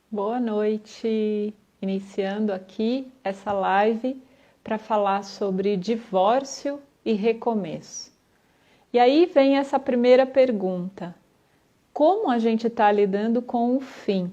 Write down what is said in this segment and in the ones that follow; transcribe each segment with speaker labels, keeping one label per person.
Speaker 1: Boa noite, iniciando aqui essa live para falar sobre divórcio e recomeço. E aí vem essa primeira pergunta: como a gente está lidando com o fim?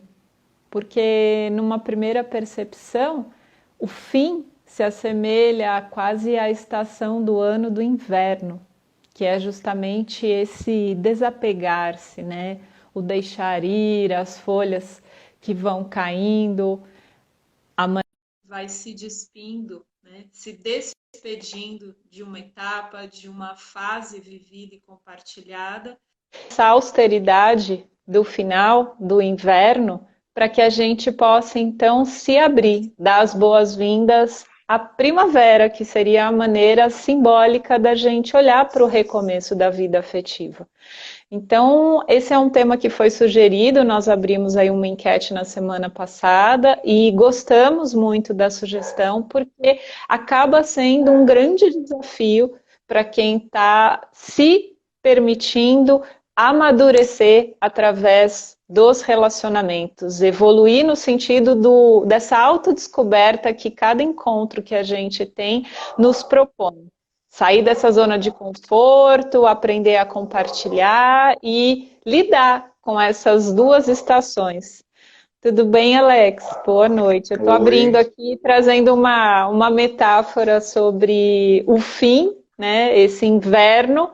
Speaker 1: Porque numa primeira percepção, o fim se assemelha a quase à estação do ano do inverno, que é justamente esse desapegar-se, né? O deixar ir, as folhas que vão caindo, a mãe vai se despindo, né? Se despedindo de uma etapa, de uma fase vivida e compartilhada. Essa austeridade do final do inverno, para que a gente possa então se abrir, dar as boas-vindas à primavera, que seria a maneira simbólica da gente olhar para o recomeço da vida afetiva. Então, esse é um tema que foi sugerido, nós abrimos aí uma enquete na semana passada e gostamos muito da sugestão, porque acaba sendo um grande desafio para quem está se permitindo amadurecer através dos relacionamentos, evoluir no sentido dessa autodescoberta que cada encontro que a gente tem nos propõe. Sair dessa zona de conforto, aprender a compartilhar e lidar com essas duas estações. Tudo bem, Alex? Boa noite. Eu estou abrindo
Speaker 2: Oi.
Speaker 1: aqui, trazendo uma metáfora sobre o fim, né? Esse inverno,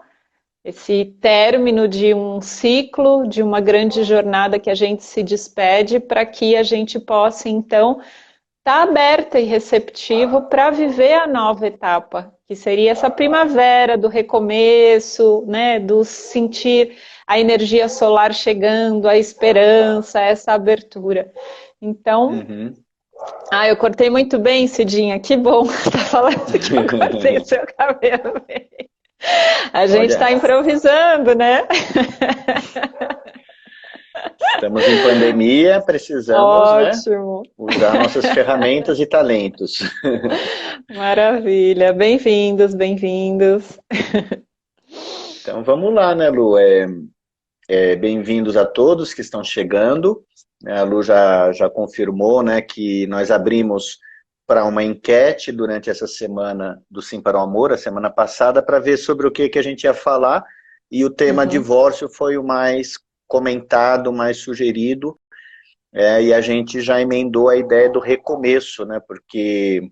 Speaker 1: esse término de um ciclo, de uma grande jornada que a gente se despede, para que a gente possa, então, estar aberta e receptivo para viver a nova etapa, que seria essa primavera do recomeço, né, do sentir a energia solar chegando, a esperança, essa abertura. Então,
Speaker 2: Uhum.
Speaker 1: eu cortei muito bem, Cidinha, que bom, tá falando que eu cortei seu cabelo bem. A gente está
Speaker 2: Olha,
Speaker 1: improvisando, né?
Speaker 2: estamos em pandemia, precisamos, né,
Speaker 1: Ótimo,
Speaker 2: usar nossas ferramentas e talentos.
Speaker 1: maravilha, bem-vindos, bem-vindos.
Speaker 2: Então vamos lá, né, Lu? Bem-vindos a todos que estão chegando. A Lu já confirmou, né, que nós abrimos para uma enquete durante essa semana do Sim para o Amor, a semana passada, para ver sobre o que a gente ia falar, e o tema
Speaker 1: Uhum.
Speaker 2: divórcio foi o mais comentado, mais sugerido. E a gente já emendou a ideia do recomeço, né? Porque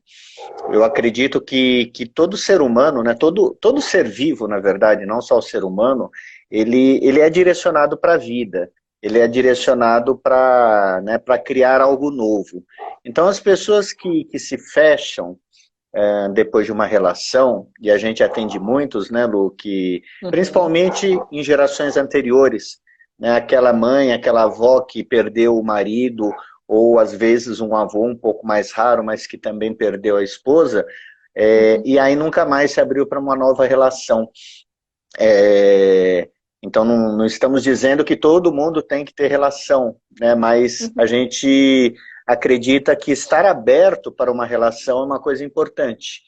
Speaker 2: eu acredito que todo ser humano, né? Todo ser vivo, na verdade, não só o ser humano, ele é direcionado para a vida, ele é direcionado para, né, para criar algo novo. Então, as pessoas que se fecham depois de uma relação, e a gente atende muitos, né, Lu, que
Speaker 1: Uhum.
Speaker 2: principalmente em gerações anteriores, né, aquela mãe, aquela avó que perdeu o marido, ou às vezes um avô um pouco mais raro, mas que também perdeu a esposa,
Speaker 1: Uhum.
Speaker 2: e aí nunca mais se abriu para uma nova relação. É, então não estamos dizendo que todo mundo tem que ter relação, né, mas a
Speaker 1: Uhum.
Speaker 2: gente acredita que estar aberto para uma relação é uma coisa importante.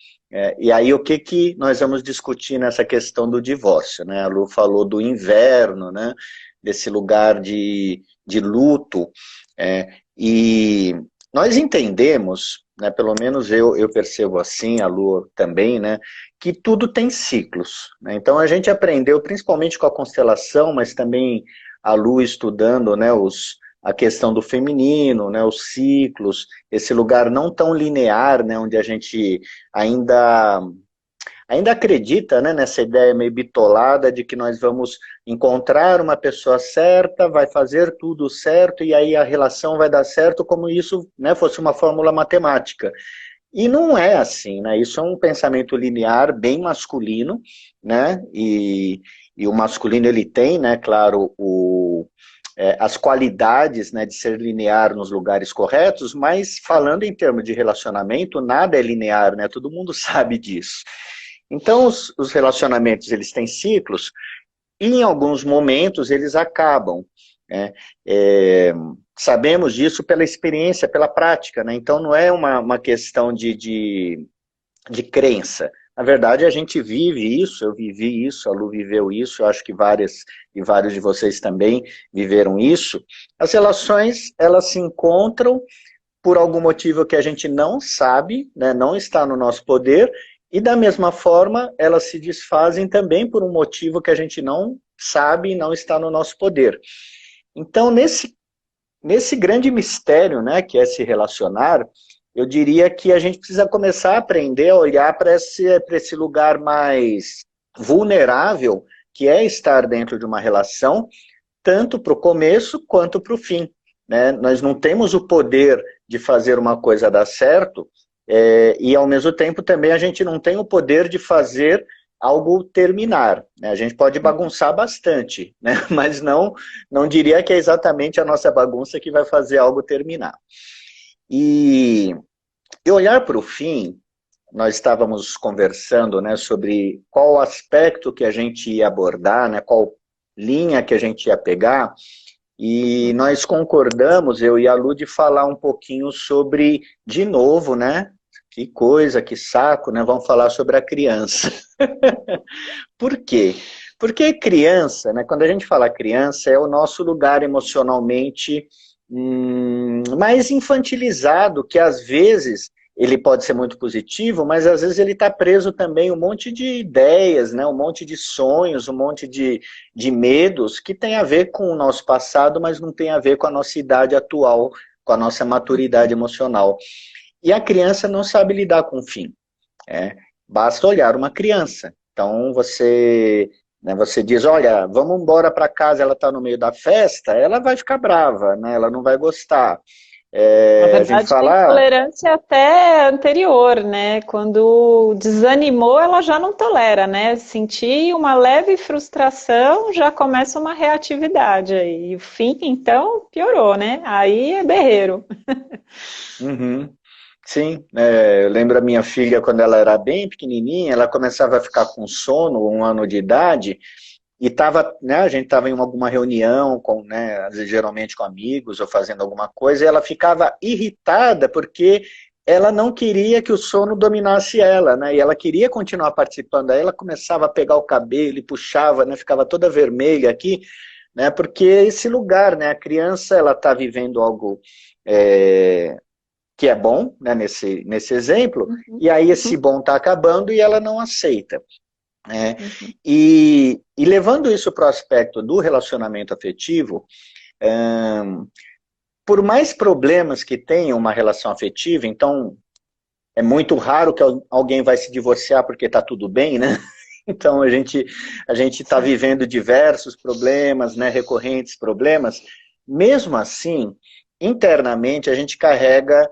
Speaker 2: E aí o que nós vamos discutir nessa questão do divórcio, né? A Lu falou do inverno, né? Desse lugar de luto, e nós entendemos, né, pelo menos eu percebo assim, a Lu também, né, que tudo tem ciclos, né? Então a gente aprendeu, principalmente com a constelação, mas também a Lu estudando, né, a questão do feminino, né, os ciclos, esse lugar não tão linear, né, onde a gente ainda ainda acredita, né, nessa ideia meio bitolada de que nós vamos encontrar uma pessoa certa, vai fazer tudo certo e aí a relação vai dar certo como isso, né, fosse uma fórmula matemática. E não é assim, né? Isso é um pensamento linear bem masculino, né? E o masculino ele tem, né, claro, as qualidades, né, de ser linear nos lugares corretos, mas falando em termos de relacionamento, nada é linear, né? Todo mundo sabe disso. Então, os relacionamentos, eles têm ciclos, e em alguns momentos eles acabam, né? É, sabemos disso pela experiência, pela prática, né? Então, não é uma questão de crença. Na verdade, a gente vive isso, eu vivi isso, a Lu viveu isso, eu acho que várias e vários de vocês também viveram isso. As relações, elas se encontram por algum motivo que a gente não sabe, né, não está no nosso poder, e da mesma forma, elas se desfazem também por um motivo que a gente não sabe e não está no nosso poder. Então, nesse grande mistério, né, que é se relacionar, eu diria que a gente precisa começar a aprender a olhar para esse lugar mais vulnerável, que é estar dentro de uma relação, tanto para o começo quanto para o fim. Né? Nós não temos o poder de fazer uma coisa dar certo, e ao mesmo tempo também a gente não tem o poder de fazer algo terminar. Né? A gente pode bagunçar bastante, né? Mas não diria que é exatamente a nossa bagunça que vai fazer algo terminar. E olhar para o fim, nós estávamos conversando, né, sobre qual aspecto que a gente ia abordar, né, qual linha que a gente ia pegar, e nós concordamos, eu e a Lu, de falar um pouquinho sobre, de novo, né, que coisa, que saco, né, vamos falar sobre a criança. Por quê? Porque criança, né, quando a gente fala criança, é o nosso lugar emocionalmente mais infantilizado, que às vezes ele pode ser muito positivo, mas às vezes ele está preso também um monte de ideias, né, um monte de sonhos, um monte de medos que tem a ver com o nosso passado, mas não tem a ver com a nossa idade atual, com a nossa maturidade emocional. E a criança não sabe lidar com o fim. Basta olhar uma criança. Então você diz, olha, vamos embora para casa, ela está no meio da festa, ela vai ficar brava, né? Ela não vai gostar.
Speaker 1: Na
Speaker 2: A gente
Speaker 1: verdade, a
Speaker 2: fala,
Speaker 1: intolerância até anterior, né? Quando desanimou, ela já não tolera, né? Sentir uma leve frustração, já começa uma reatividade aí. E o fim, então, piorou, né? Aí é berreiro.
Speaker 2: uhum, sim, eu lembro a minha filha quando ela era bem pequenininha, ela começava a ficar com sono, 1 ano de idade, e tava, né, a gente estava em alguma reunião, com, né, às vezes, geralmente com amigos ou fazendo alguma coisa, e ela ficava irritada porque ela não queria que o sono dominasse ela, né, e ela queria continuar participando. Aí ela começava a pegar o cabelo e puxava, né, ficava toda vermelha aqui, né, porque esse lugar, né, a criança, ela está vivendo algo é, que é bom, né, nesse exemplo,
Speaker 1: Uhum,
Speaker 2: e aí esse
Speaker 1: uhum,
Speaker 2: bom está acabando e ela não aceita.
Speaker 1: uhum.
Speaker 2: E levando isso para o aspecto do relacionamento afetivo, por mais problemas que tenha uma relação afetiva, então é muito raro que alguém vai se divorciar porque está tudo bem, né? Então a gente está
Speaker 1: Sim.
Speaker 2: vivendo diversos problemas, né, recorrentes problemas. Mesmo assim, internamente a gente carrega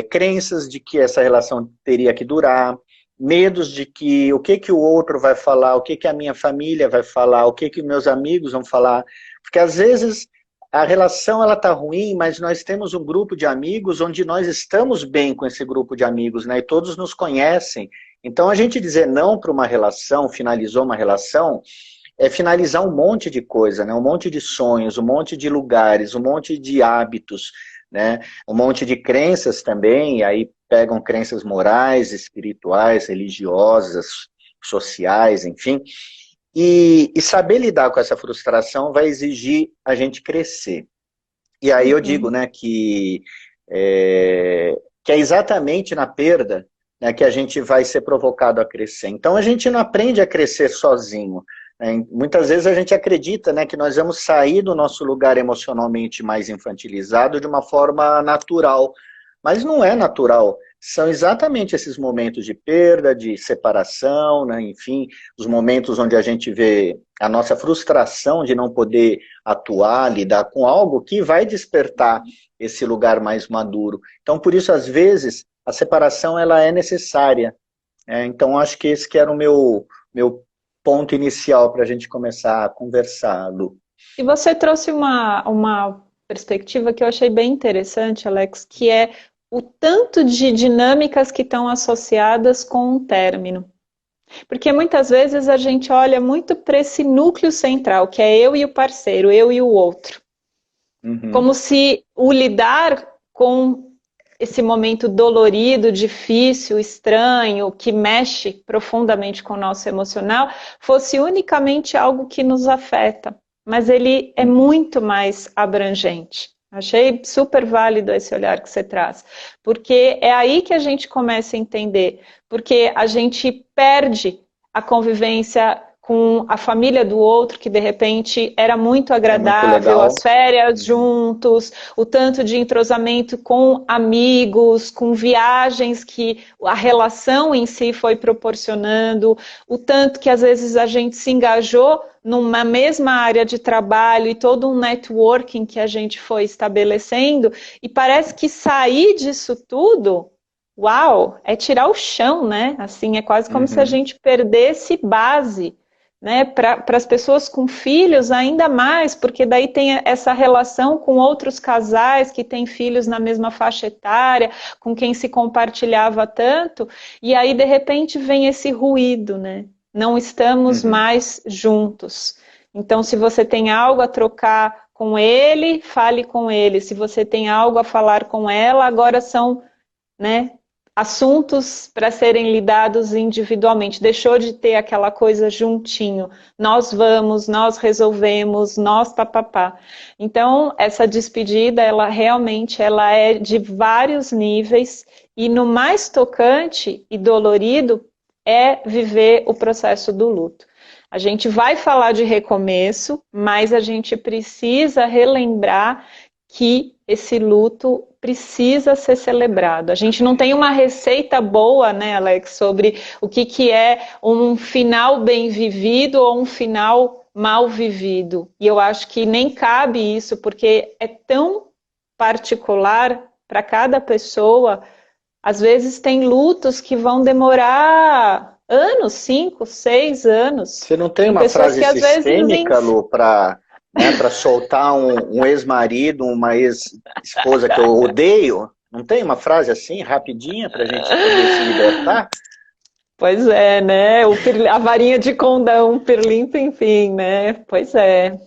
Speaker 2: crenças de que essa relação teria que durar, medos de que o que o outro vai falar, o que a minha família vai falar, o que meus amigos vão falar, porque às vezes a relação ela tá ruim, mas nós temos um grupo de amigos onde nós estamos bem com esse grupo de amigos, né? E todos nos conhecem. Então a gente dizer não para uma relação, finalizou uma relação, é finalizar um monte de coisa, né? Um monte de sonhos, um monte de lugares, um monte de hábitos, né? Um monte de crenças também, e aí pegam crenças morais, espirituais, religiosas, sociais, enfim. E saber lidar com essa frustração vai exigir a gente crescer. E aí eu digo,
Speaker 1: Uhum.
Speaker 2: né, que é exatamente na perda, né, que a gente vai ser provocado a crescer. Então a gente não aprende a crescer sozinho. Né? Muitas vezes a gente acredita, né, que nós vamos sair do nosso lugar emocionalmente mais infantilizado de uma forma natural. Mas não é natural. São exatamente esses momentos de perda, de separação, né, enfim, os momentos onde a gente vê a nossa frustração de não poder atuar, lidar com algo que vai despertar esse lugar mais maduro. Então, por isso, às vezes, a separação ela é necessária. Então, acho que esse que era o meu ponto inicial para a gente começar a conversar, Lu.
Speaker 1: E você trouxe uma perspectiva que eu achei bem interessante, Alex, que é o tanto de dinâmicas que estão associadas com um término. Porque muitas vezes a gente olha muito para esse núcleo central, que é eu e o parceiro, eu e o outro.
Speaker 2: Uhum,
Speaker 1: Como se o lidar com esse momento dolorido, difícil, estranho, que mexe profundamente com o nosso emocional, fosse unicamente algo que nos afeta, mas ele é muito mais abrangente. Achei super válido esse olhar que você traz, porque é aí que a gente começa a entender, porque a gente perde a convivência com a família do outro, que de repente era muito agradável, as férias juntos, o tanto de entrosamento com amigos, com viagens que a relação em si foi proporcionando, o tanto que às vezes a gente se engajou numa mesma área de trabalho e todo um networking que a gente foi estabelecendo, e parece que sair disso tudo, uau, é tirar o chão, né? Assim, é quase como se a gente perdesse base, né? Para as pessoas com filhos ainda mais, porque daí tem essa relação com outros casais que têm filhos na mesma faixa etária, com quem se compartilhava tanto, e aí de repente vem esse ruído, né? Não estamos mais juntos. Então, se você tem algo a trocar com ele, fale com ele. Se você tem algo a falar com ela, agora são, né, assuntos para serem lidados individualmente. Deixou de ter aquela coisa juntinho. Nós vamos, nós resolvemos, nós papapá. Então, essa despedida, ela realmente ela é de vários níveis e no mais tocante e dolorido é viver o processo do luto. A gente vai falar de recomeço, mas a gente precisa relembrar que esse luto precisa ser celebrado. A gente não tem uma receita boa, né, Alex, sobre o que é um final bem vivido ou um final mal vivido. E eu acho que nem cabe isso, porque é tão particular para cada pessoa. Às vezes tem lutos que vão demorar anos, 5, 6 anos.
Speaker 2: Você não tem uma frase sistêmica, Lu, para soltar um ex-marido, uma ex-esposa que eu odeio? Não tem uma frase assim, rapidinha, para a gente poder se libertar?
Speaker 1: Pois é, né? A varinha de condão, pirlimpo, enfim, né? Pois é.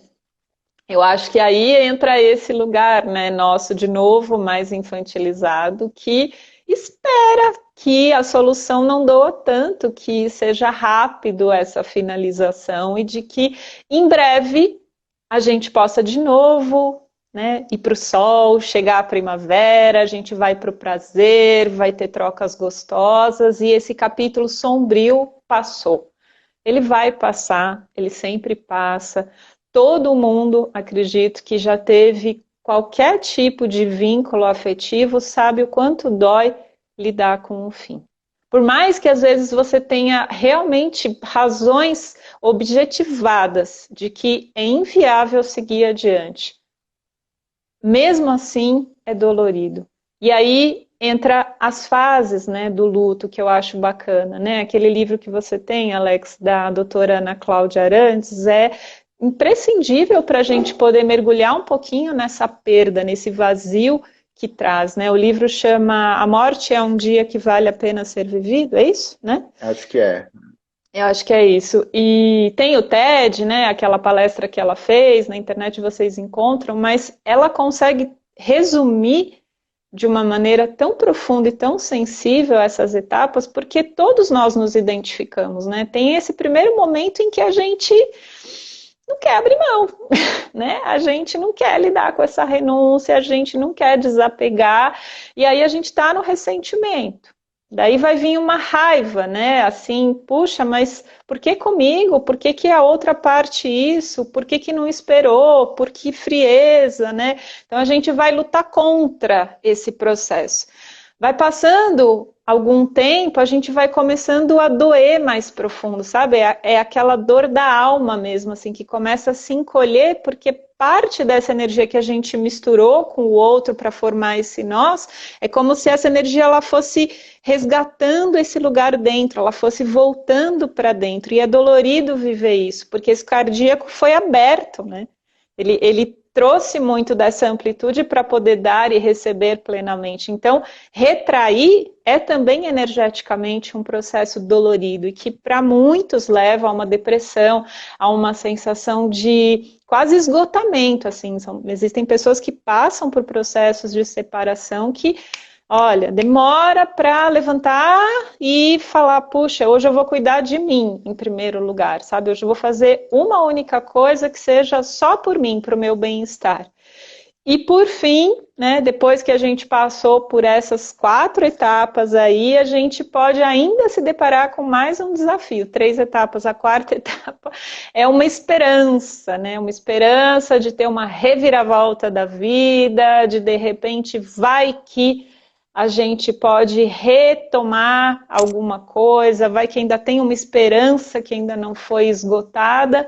Speaker 1: Eu acho que aí entra esse lugar, né, nosso, de novo, mais infantilizado, que espera que a solução não doa tanto, que seja rápido essa finalização e de que em breve a gente possa de novo, né, ir para o sol, chegar a primavera, a gente vai para o prazer, vai ter trocas gostosas e esse capítulo sombrio passou. Ele vai passar, ele sempre passa. Todo mundo, acredito, que já teve qualquer tipo de vínculo afetivo, sabe o quanto dói lidar com o fim. Por mais que às vezes você tenha realmente razões objetivadas de que é inviável seguir adiante, mesmo assim é dolorido. E aí entra as fases, né, do luto, que eu acho bacana, né? Aquele livro que você tem, Alex, da doutora Ana Cláudia Arantes, é imprescindível para a gente poder mergulhar um pouquinho nessa perda, nesse vazio que traz, né? O livro chama A Morte é um Dia que Vale a Pena Ser Vivido, é isso, né?
Speaker 2: Acho que é.
Speaker 1: Eu acho que é isso. E tem o TED, né? Aquela palestra que ela fez, na internet vocês encontram, mas ela consegue resumir de uma maneira tão profunda e tão sensível essas etapas, porque todos nós nos identificamos, né? Tem esse primeiro momento em que a gente não quer abrir mão, né? A gente não quer lidar com essa renúncia, a gente não quer desapegar, e aí a gente está no ressentimento. Daí vai vir uma raiva, né? Assim, puxa, mas por que comigo? Por que que a outra parte isso? Por que que não esperou? Por que frieza, né? Então a gente vai lutar contra esse processo. Vai passando algum tempo, a gente vai começando a doer mais profundo, sabe? É aquela dor da alma mesmo, assim, que começa a se encolher, porque parte dessa energia que a gente misturou com o outro para formar esse nós, é como se essa energia ela fosse resgatando esse lugar dentro, ela fosse voltando para dentro. E é dolorido viver isso, porque esse cardíaco foi aberto, né? Ele trouxe muito dessa amplitude para poder dar e receber plenamente. Então, retrair é também energeticamente um processo dolorido e que para muitos leva a uma depressão, a uma sensação de quase esgotamento, assim. Existem pessoas que passam por processos de separação que Olha, demora para levantar e falar, puxa, hoje eu vou cuidar de mim em primeiro lugar, sabe? Hoje eu vou fazer uma única coisa que seja só por mim, para o meu bem-estar. E por fim, né, depois que a gente passou por essas 4 etapas aí, a gente pode ainda se deparar com mais um desafio. 3 etapas, a 4ª etapa é uma esperança, né? Uma esperança de ter uma reviravolta da vida, de repente vai que a gente pode retomar alguma coisa, vai que ainda tem uma esperança que ainda não foi esgotada.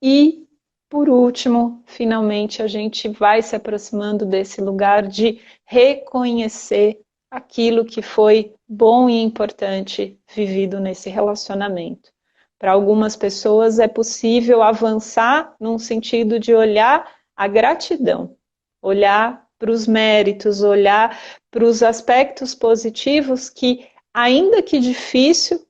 Speaker 1: E, por último, finalmente a gente vai se aproximando desse lugar de reconhecer aquilo que foi bom e importante vivido nesse relacionamento. Para algumas pessoas é possível avançar num sentido de olhar a gratidão, olhar para os méritos, olhar para os aspectos positivos que, ainda que difícil,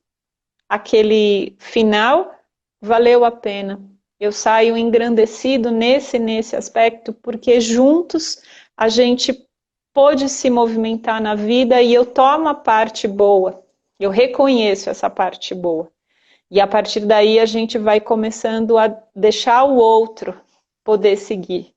Speaker 1: aquele final valeu a pena. Eu saio engrandecido nesse aspecto, porque juntos a gente pôde se movimentar na vida e eu tomo a parte boa, eu reconheço essa parte boa. E a partir daí a gente vai começando a deixar o outro poder seguir,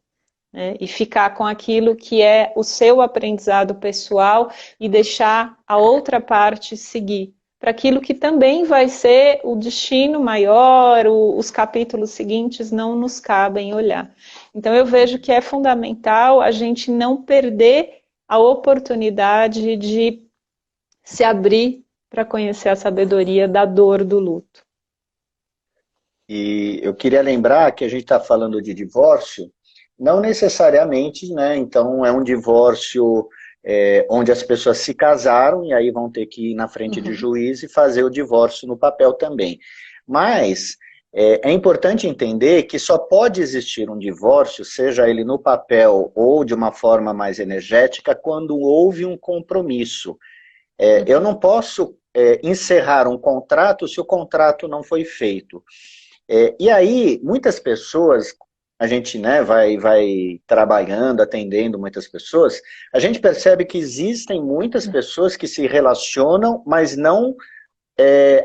Speaker 1: né? E ficar com aquilo que é o seu aprendizado pessoal e deixar a outra parte seguir para aquilo que também vai ser o destino maior, os capítulos seguintes não nos cabem olhar. Então eu vejo que é fundamental a gente não perder a oportunidade de se abrir para conhecer a sabedoria da dor do luto.
Speaker 2: E eu queria lembrar que a gente está falando de divórcio, não necessariamente, né? Então é um divórcio onde as pessoas se casaram e aí vão ter que ir na frente de juiz e fazer o divórcio no papel também. Mas é importante entender que só pode existir um divórcio, seja ele no papel ou de uma forma mais energética, quando houve um compromisso. Eu não posso encerrar um contrato se o contrato não foi feito. E aí, muitas pessoas, a gente, né, vai trabalhando, atendendo muitas pessoas, a gente percebe que existem muitas pessoas que se relacionam, mas não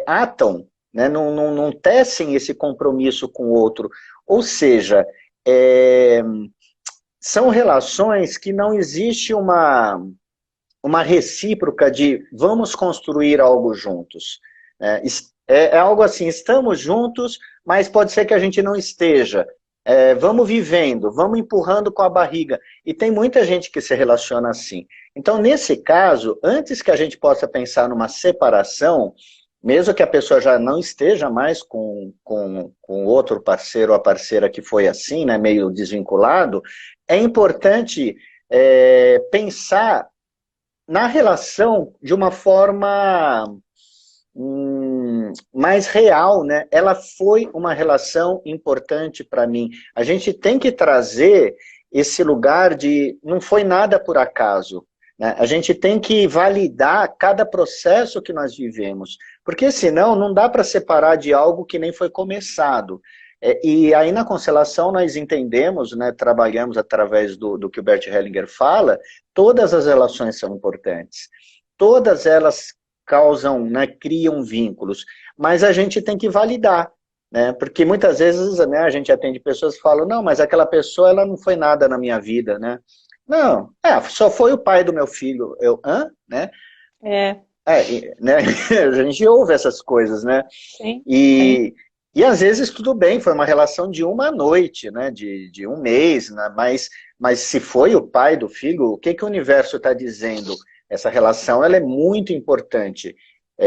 Speaker 2: atam, né, não tecem esse compromisso com o outro. Ou seja, são relações que não existe uma recíproca de vamos construir algo juntos. É algo assim, estamos juntos, mas pode ser que a gente não esteja. Vamos vivendo, vamos empurrando com a barriga. E tem muita gente que se relaciona assim. Então, nesse caso, antes que a gente possa pensar numa separação, mesmo que a pessoa já não esteja mais com outro parceiro ou a parceira que foi assim, né, meio desvinculado, é importante pensar na relação de uma forma mais real, né? Ela foi uma relação importante para mim. A gente tem que trazer esse lugar de não foi nada por acaso, né? A gente tem que validar cada processo que nós vivemos, porque senão não dá para separar de algo que nem foi começado. E aí na constelação nós entendemos, né, trabalhamos através do que o Bert Hellinger fala, todas as relações são importantes, todas elas causam, né, criam vínculos, mas a gente tem que validar, né, porque muitas vezes, né, a gente atende pessoas que falam, não, mas aquela pessoa ela não foi nada na minha vida, né, não, só foi o pai do meu filho, né, né, a gente ouve essas coisas, né,
Speaker 1: Sim,
Speaker 2: sim. E às vezes tudo bem, foi uma relação de uma noite, né, de um mês, né, mas se foi o pai do filho, o que o universo está dizendo? Essa relação ela é muito importante,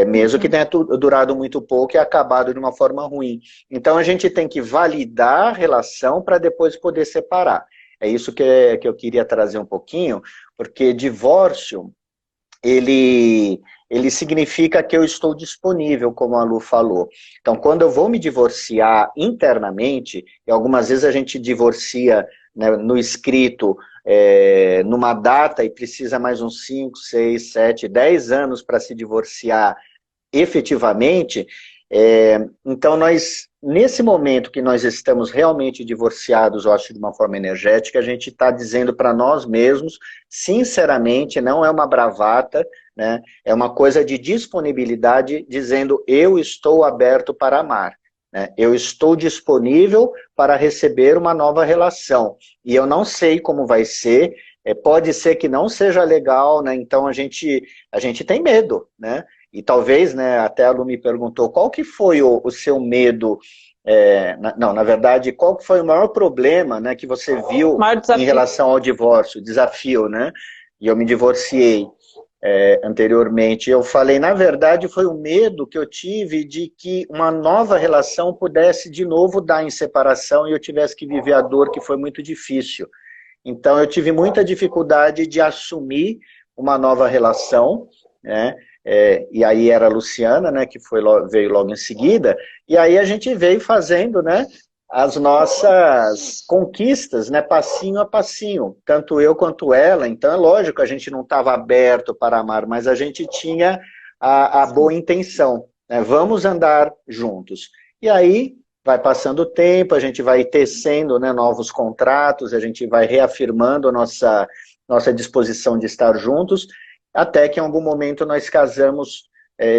Speaker 2: mesmo que tenha durado muito pouco e acabado de uma forma ruim. Então a gente tem que validar a relação para depois poder separar. É isso que eu queria trazer um pouquinho, porque divórcio, ele significa que eu estou disponível, como a Lu falou. Então, quando eu vou me divorciar internamente, e algumas vezes a gente divorcia, né, no escrito, numa data e precisa mais uns 5, 6, 7, 10 anos para se divorciar efetivamente, então nós nesse momento que nós estamos realmente divorciados, eu acho, de uma forma energética, a gente está dizendo para nós mesmos, sinceramente, não é uma bravata, né? É uma coisa de disponibilidade, dizendo eu estou aberto para amar. Né? Eu estou disponível para receber uma nova relação. E eu não sei como vai ser, pode ser que não seja legal, né? Então a gente tem medo, né? E talvez, né, até a Lu me perguntou, qual que foi o seu medo, na verdade, qual que foi o maior problema, né, que você viu em relação ao divórcio, desafio, né? E eu me divorciei anteriormente. Eu falei, na verdade, foi o medo que eu tive de que uma nova relação pudesse de novo dar em separação e eu tivesse que viver a dor que foi muito difícil. Então eu tive muita dificuldade de assumir uma nova relação, né? E aí era a Luciana, né, que veio logo em seguida, e aí a gente veio fazendo, né, as nossas conquistas, né, passinho a passinho, tanto eu quanto ela. Então é lógico, a gente não estava aberto para amar, mas a gente tinha a boa intenção, né, vamos andar juntos. E aí vai passando o tempo, a gente vai tecendo, né, novos contratos, a gente vai reafirmando a nossa disposição de estar juntos, até que em algum momento nós casamos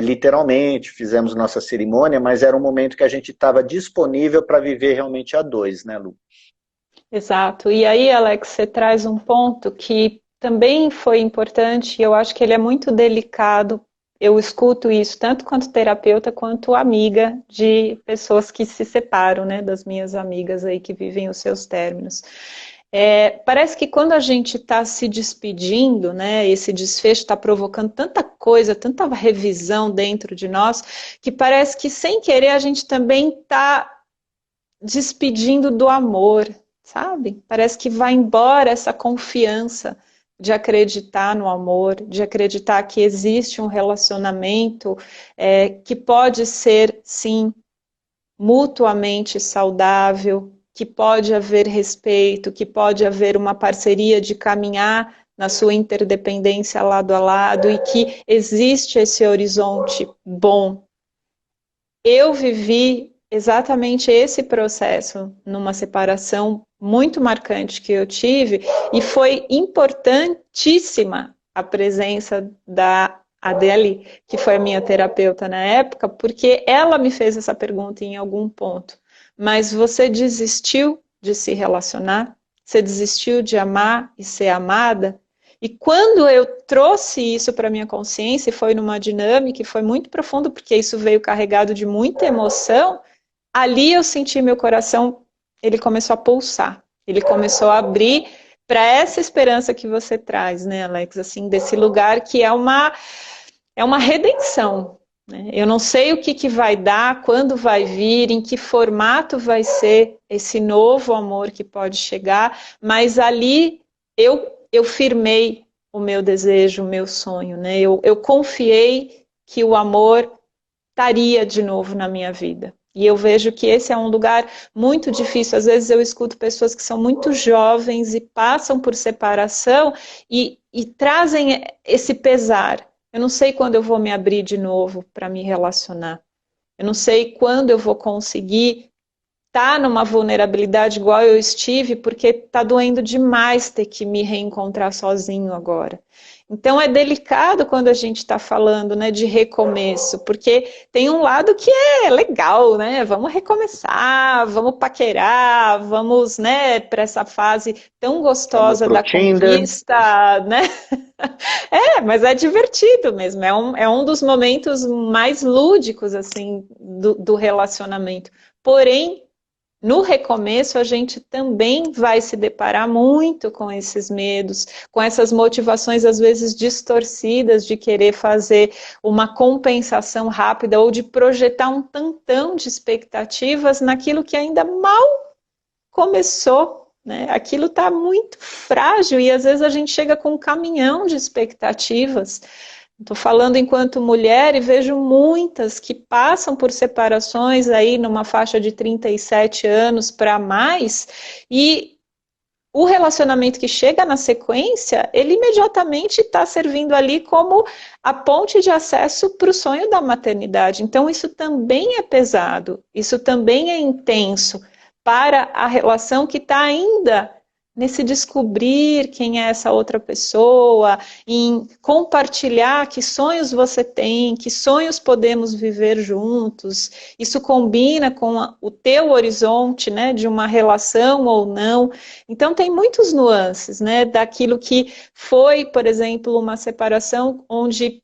Speaker 2: literalmente, fizemos nossa cerimônia, mas era um momento que a gente estava disponível para viver realmente a dois, né, Lu?
Speaker 1: Exato. E aí, Alex, você traz um ponto que também foi importante, e eu acho que ele é muito delicado. Eu escuto isso tanto quanto terapeuta, quanto amiga de pessoas que se separam, né, das minhas amigas aí que vivem os seus términos. Parece que quando a gente está se despedindo, né, esse desfecho está provocando tanta coisa, tanta revisão dentro de nós, que parece que sem querer a gente também está despedindo do amor, sabe? Parece que vai embora essa confiança de acreditar no amor, de acreditar que existe um relacionamento que pode ser, sim, mutuamente saudável, que pode haver respeito, que pode haver uma parceria de caminhar na sua interdependência lado a lado e que existe esse horizonte bom. Eu vivi exatamente esse processo numa separação muito marcante que eu tive e foi importantíssima a presença da Adele, que foi a minha terapeuta na época, porque ela me fez essa pergunta em algum ponto. Mas você desistiu de se relacionar? Você desistiu de amar e ser amada? E quando eu trouxe isso para minha consciência, e foi numa dinâmica, e foi muito profundo, porque isso veio carregado de muita emoção, ali eu senti meu coração, ele começou a pulsar, ele começou a abrir para essa esperança que você traz, né, Alex, assim, desse lugar que é uma redenção, né? Eu não sei o que vai dar, quando vai vir, em que formato vai ser esse novo amor que pode chegar, mas ali eu firmei o meu desejo, o meu sonho, né? Eu confiei que o amor estaria de novo na minha vida. E eu vejo que esse é um lugar muito difícil. Às vezes eu escuto pessoas que são muito jovens e passam por separação e trazem esse pesar. Eu não sei quando eu vou me abrir de novo para me relacionar. Eu não sei quando eu vou conseguir estar numa vulnerabilidade igual eu estive, porque está doendo demais ter que me reencontrar sozinho agora. Então é delicado quando a gente está falando, né, de recomeço, porque tem um lado que é legal, né? Vamos recomeçar, vamos paquerar, vamos, né, para essa fase tão gostosa da conquista, né? Mas é divertido mesmo, é um dos momentos mais lúdicos, assim, do relacionamento. Porém, no recomeço, a gente também vai se deparar muito com esses medos, com essas motivações, às vezes, distorcidas de querer fazer uma compensação rápida ou de projetar um tantão de expectativas naquilo que ainda mal começou, né? Aquilo está muito frágil e, às vezes, a gente chega com um caminhão de expectativas. Estou falando enquanto mulher e vejo muitas que passam por separações aí numa faixa de 37 anos para mais e o relacionamento que chega na sequência, ele imediatamente está servindo ali como a ponte de acesso para o sonho da maternidade. Então, isso também é pesado, isso também é intenso para a relação que está ainda nesse descobrir quem é essa outra pessoa, em compartilhar que sonhos você tem, que sonhos podemos viver juntos. Isso combina com o teu horizonte, né, de uma relação ou não. Então tem muitos nuances, né, daquilo que foi, por exemplo, uma separação onde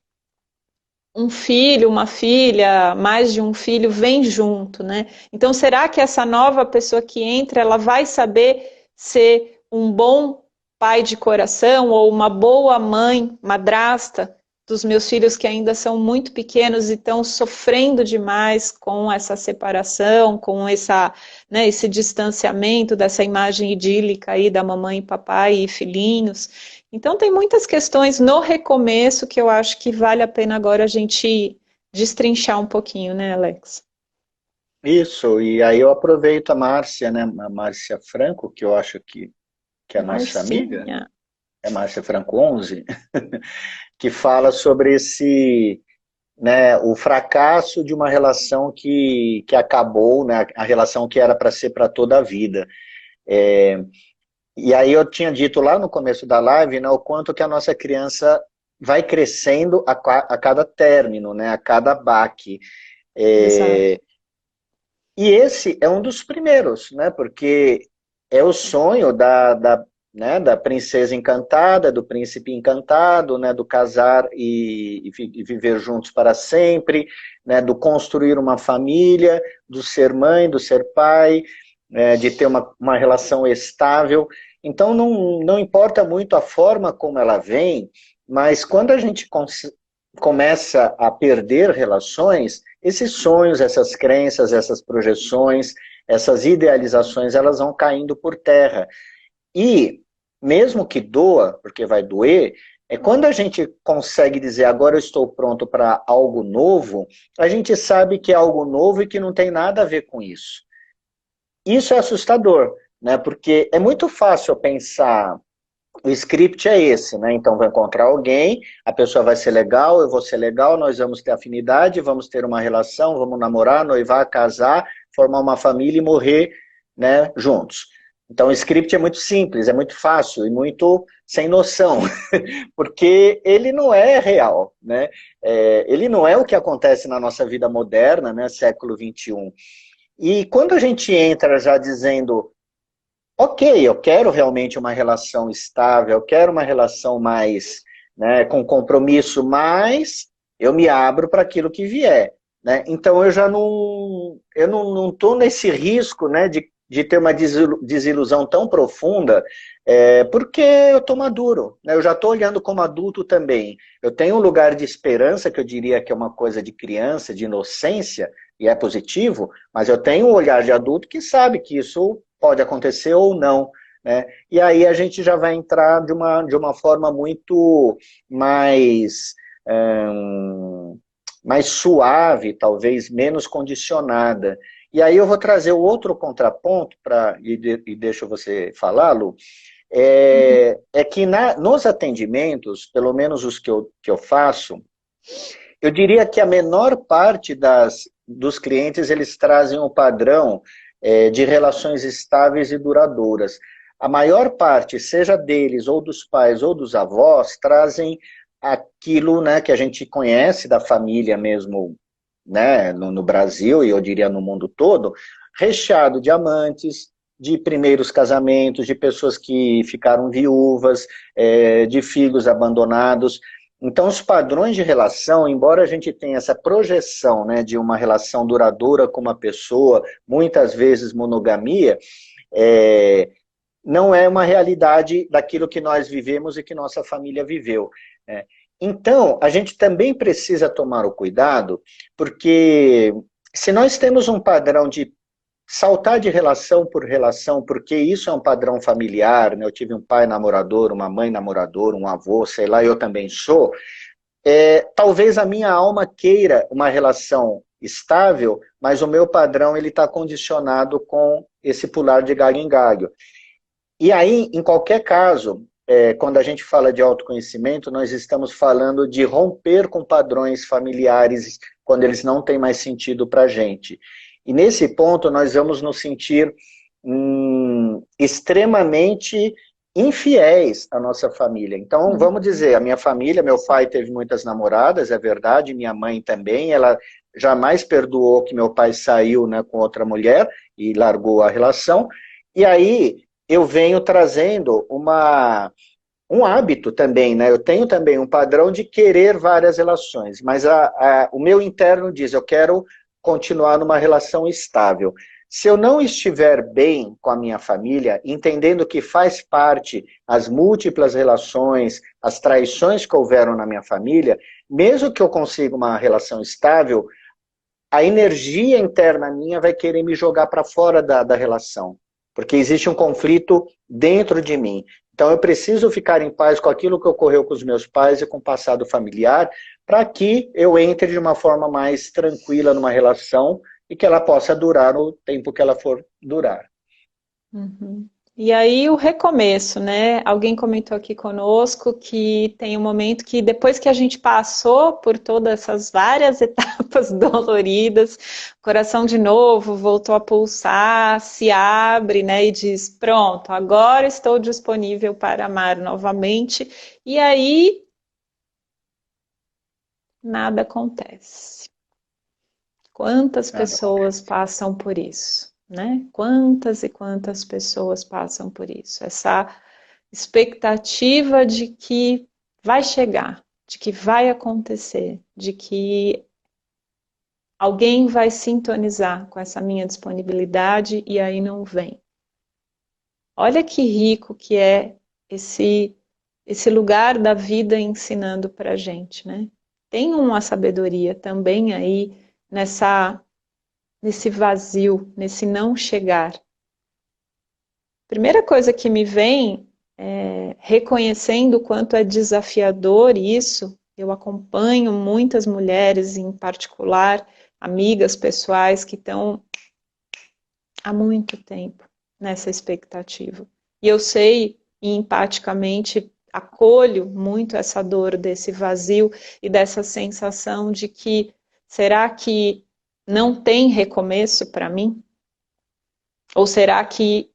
Speaker 1: um filho, uma filha, mais de um filho vem junto, né? Então será que essa nova pessoa que entra, ela vai saber ser um bom pai de coração ou uma boa mãe, madrasta dos meus filhos que ainda são muito pequenos e estão sofrendo demais com essa separação, com essa, né, esse distanciamento dessa imagem idílica aí da mamãe, papai e filhinhos. Então tem muitas questões no recomeço que eu acho que vale a pena agora a gente destrinchar um pouquinho, né, Alex?
Speaker 2: Isso, e aí eu aproveito a Márcia, né, a Márcia Franco, que eu acho que é a nossa amiga,
Speaker 1: Marcinha.
Speaker 2: é Márcia Franco 11, que fala sobre esse, né, o fracasso de uma relação que acabou, né, a relação que era para ser para toda a vida. É, e aí eu tinha dito lá no começo da live, né, o quanto que a nossa criança vai crescendo a cada término, né, a cada baque.
Speaker 1: Exato.
Speaker 2: É, e esse é um dos primeiros, né, porque é o sonho né, da princesa encantada, do príncipe encantado, né, do casar e viver juntos para sempre, né, do construir uma família, do ser mãe, do ser pai, de ter uma relação estável. Então, não importa muito a forma como ela vem, mas quando a gente começa a perder relações, esses sonhos, essas crenças, essas projeções, essas idealizações, elas vão caindo por terra. E, mesmo que doa, porque vai doer, é quando a gente consegue dizer, agora eu estou pronto para algo novo, a gente sabe que é algo novo e que não tem nada a ver com isso. Isso é assustador, né? Porque é muito fácil pensar, o script é esse, né? Então vai encontrar alguém, a pessoa vai ser legal, eu vou ser legal, nós vamos ter afinidade, vamos ter uma relação, vamos namorar, noivar, casar, formar uma família e morrer, né, juntos. Então o script é muito simples, é muito fácil e muito sem noção, porque ele não é real, né? Ele não é o que acontece na nossa vida moderna, né, século XXI. E quando a gente entra já dizendo, ok, eu quero realmente uma relação estável, eu quero uma relação mais, né, com compromisso, mas eu me abro para aquilo que vier, né? Então eu já não estou nesse risco, né, de ter uma desilusão tão profunda, porque eu estou maduro, né? Eu já estou olhando como adulto também. Eu tenho um lugar de esperança, que eu diria que é uma coisa de criança, de inocência, e é positivo, mas eu tenho um olhar de adulto que sabe que isso pode acontecer ou não, né? E aí a gente já vai entrar de uma forma muito mais, mais suave, talvez menos condicionada. E aí eu vou trazer o outro contraponto, e deixo você falar, Lu, é que nos atendimentos, pelo menos os que eu faço, eu diria que a menor parte dos clientes, eles trazem um padrão de relações estáveis e duradouras. A maior parte, seja deles, ou dos pais, ou dos avós, trazem aquilo, né, que a gente conhece da família mesmo, né, no Brasil, e eu diria no mundo todo, recheado de amantes, de primeiros casamentos, de pessoas que ficaram viúvas, de filhos abandonados. Então, os padrões de relação, embora a gente tenha essa projeção, né, de uma relação duradoura com uma pessoa, muitas vezes monogamia, não é uma realidade daquilo que nós vivemos e que nossa família viveu, né? Então, a gente também precisa tomar o cuidado, porque se nós temos um padrão de saltar de relação por relação, porque isso é um padrão familiar, né? Eu tive um pai namorador, uma mãe namoradora, um avô, sei lá, eu também sou. Talvez a minha alma queira uma relação estável, mas o meu padrão ele está condicionado com esse pular de galho em galho. E aí, em qualquer caso, quando a gente fala de autoconhecimento, nós estamos falando de romper com padrões familiares quando eles não têm mais sentido para a gente. E nesse ponto, nós vamos nos sentir extremamente infiéis à nossa família. Então, vamos dizer, a minha família, meu pai teve muitas namoradas, é verdade, minha mãe também, ela jamais perdoou que meu pai saiu, né, com outra mulher e largou a relação. E aí eu venho trazendo um hábito também, né? Eu tenho também um padrão de querer várias relações, mas o meu interno diz, eu quero continuar numa relação estável. Se eu não estiver bem com a minha família, entendendo que faz parte as múltiplas relações, as traições que houveram na minha família, mesmo que eu consiga uma relação estável, a energia interna minha vai querer me jogar para fora da relação, porque existe um conflito dentro de mim. Então eu preciso ficar em paz com aquilo que ocorreu com os meus pais e com o passado familiar, para que eu entre de uma forma mais tranquila numa relação e que ela possa durar o tempo que ela for durar.
Speaker 1: Uhum. E aí o recomeço, né? Alguém comentou aqui conosco que tem um momento que depois que a gente passou por todas essas várias etapas doloridas, o coração de novo voltou a pulsar, se abre, né? E diz, pronto, agora estou disponível para amar novamente. E aí nada acontece. Quantas
Speaker 2: Nada
Speaker 1: pessoas
Speaker 2: acontece.
Speaker 1: passam por isso, né? Quantas e quantas pessoas passam por isso? Essa expectativa de que vai chegar, de que vai acontecer, de que alguém vai sintonizar com essa minha disponibilidade e aí não vem. Olha que rico que é esse lugar da vida ensinando para a gente, né? Tem uma sabedoria também aí nesse vazio, nesse não chegar. Primeira coisa que me vem é reconhecendo o quanto é desafiador isso. Eu acompanho muitas mulheres, em particular, amigas pessoais que estão há muito tempo nessa expectativa. E eu sei, e empaticamente acolho muito essa dor desse vazio e dessa sensação de que será que não tem recomeço para mim? Ou será que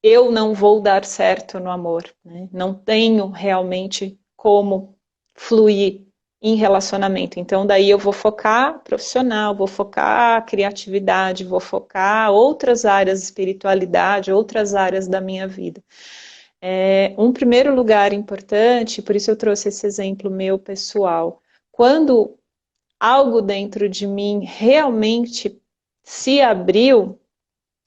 Speaker 1: eu não vou dar certo no amor? Né? Não tenho realmente como fluir em relacionamento. Então, daí eu vou focar profissional, vou focar criatividade, vou focar outras áreas, espiritualidade, outras áreas da minha vida. Um primeiro lugar importante, por isso eu trouxe esse exemplo meu pessoal. Quando algo dentro de mim realmente se abriu,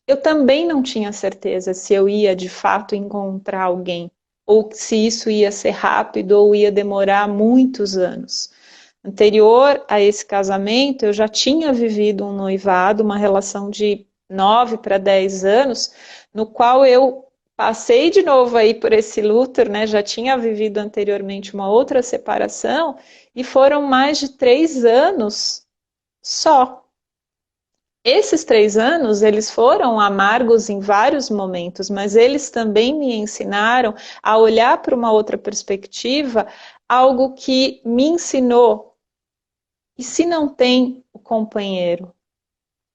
Speaker 1: eu também não tinha certeza se eu ia de fato encontrar alguém, ou se isso ia ser rápido ou ia demorar muitos anos. Anterior a esse casamento, eu já tinha vivido um noivado, uma relação de 9 para 10 anos, no qual eu passei de novo aí por esse luto, né? Já tinha vivido anteriormente uma outra separação, e foram mais de 3 anos só. Esses 3 anos, eles foram amargos em vários momentos, mas eles também me ensinaram a olhar para uma outra perspectiva, algo que me ensinou. E se não tem o companheiro,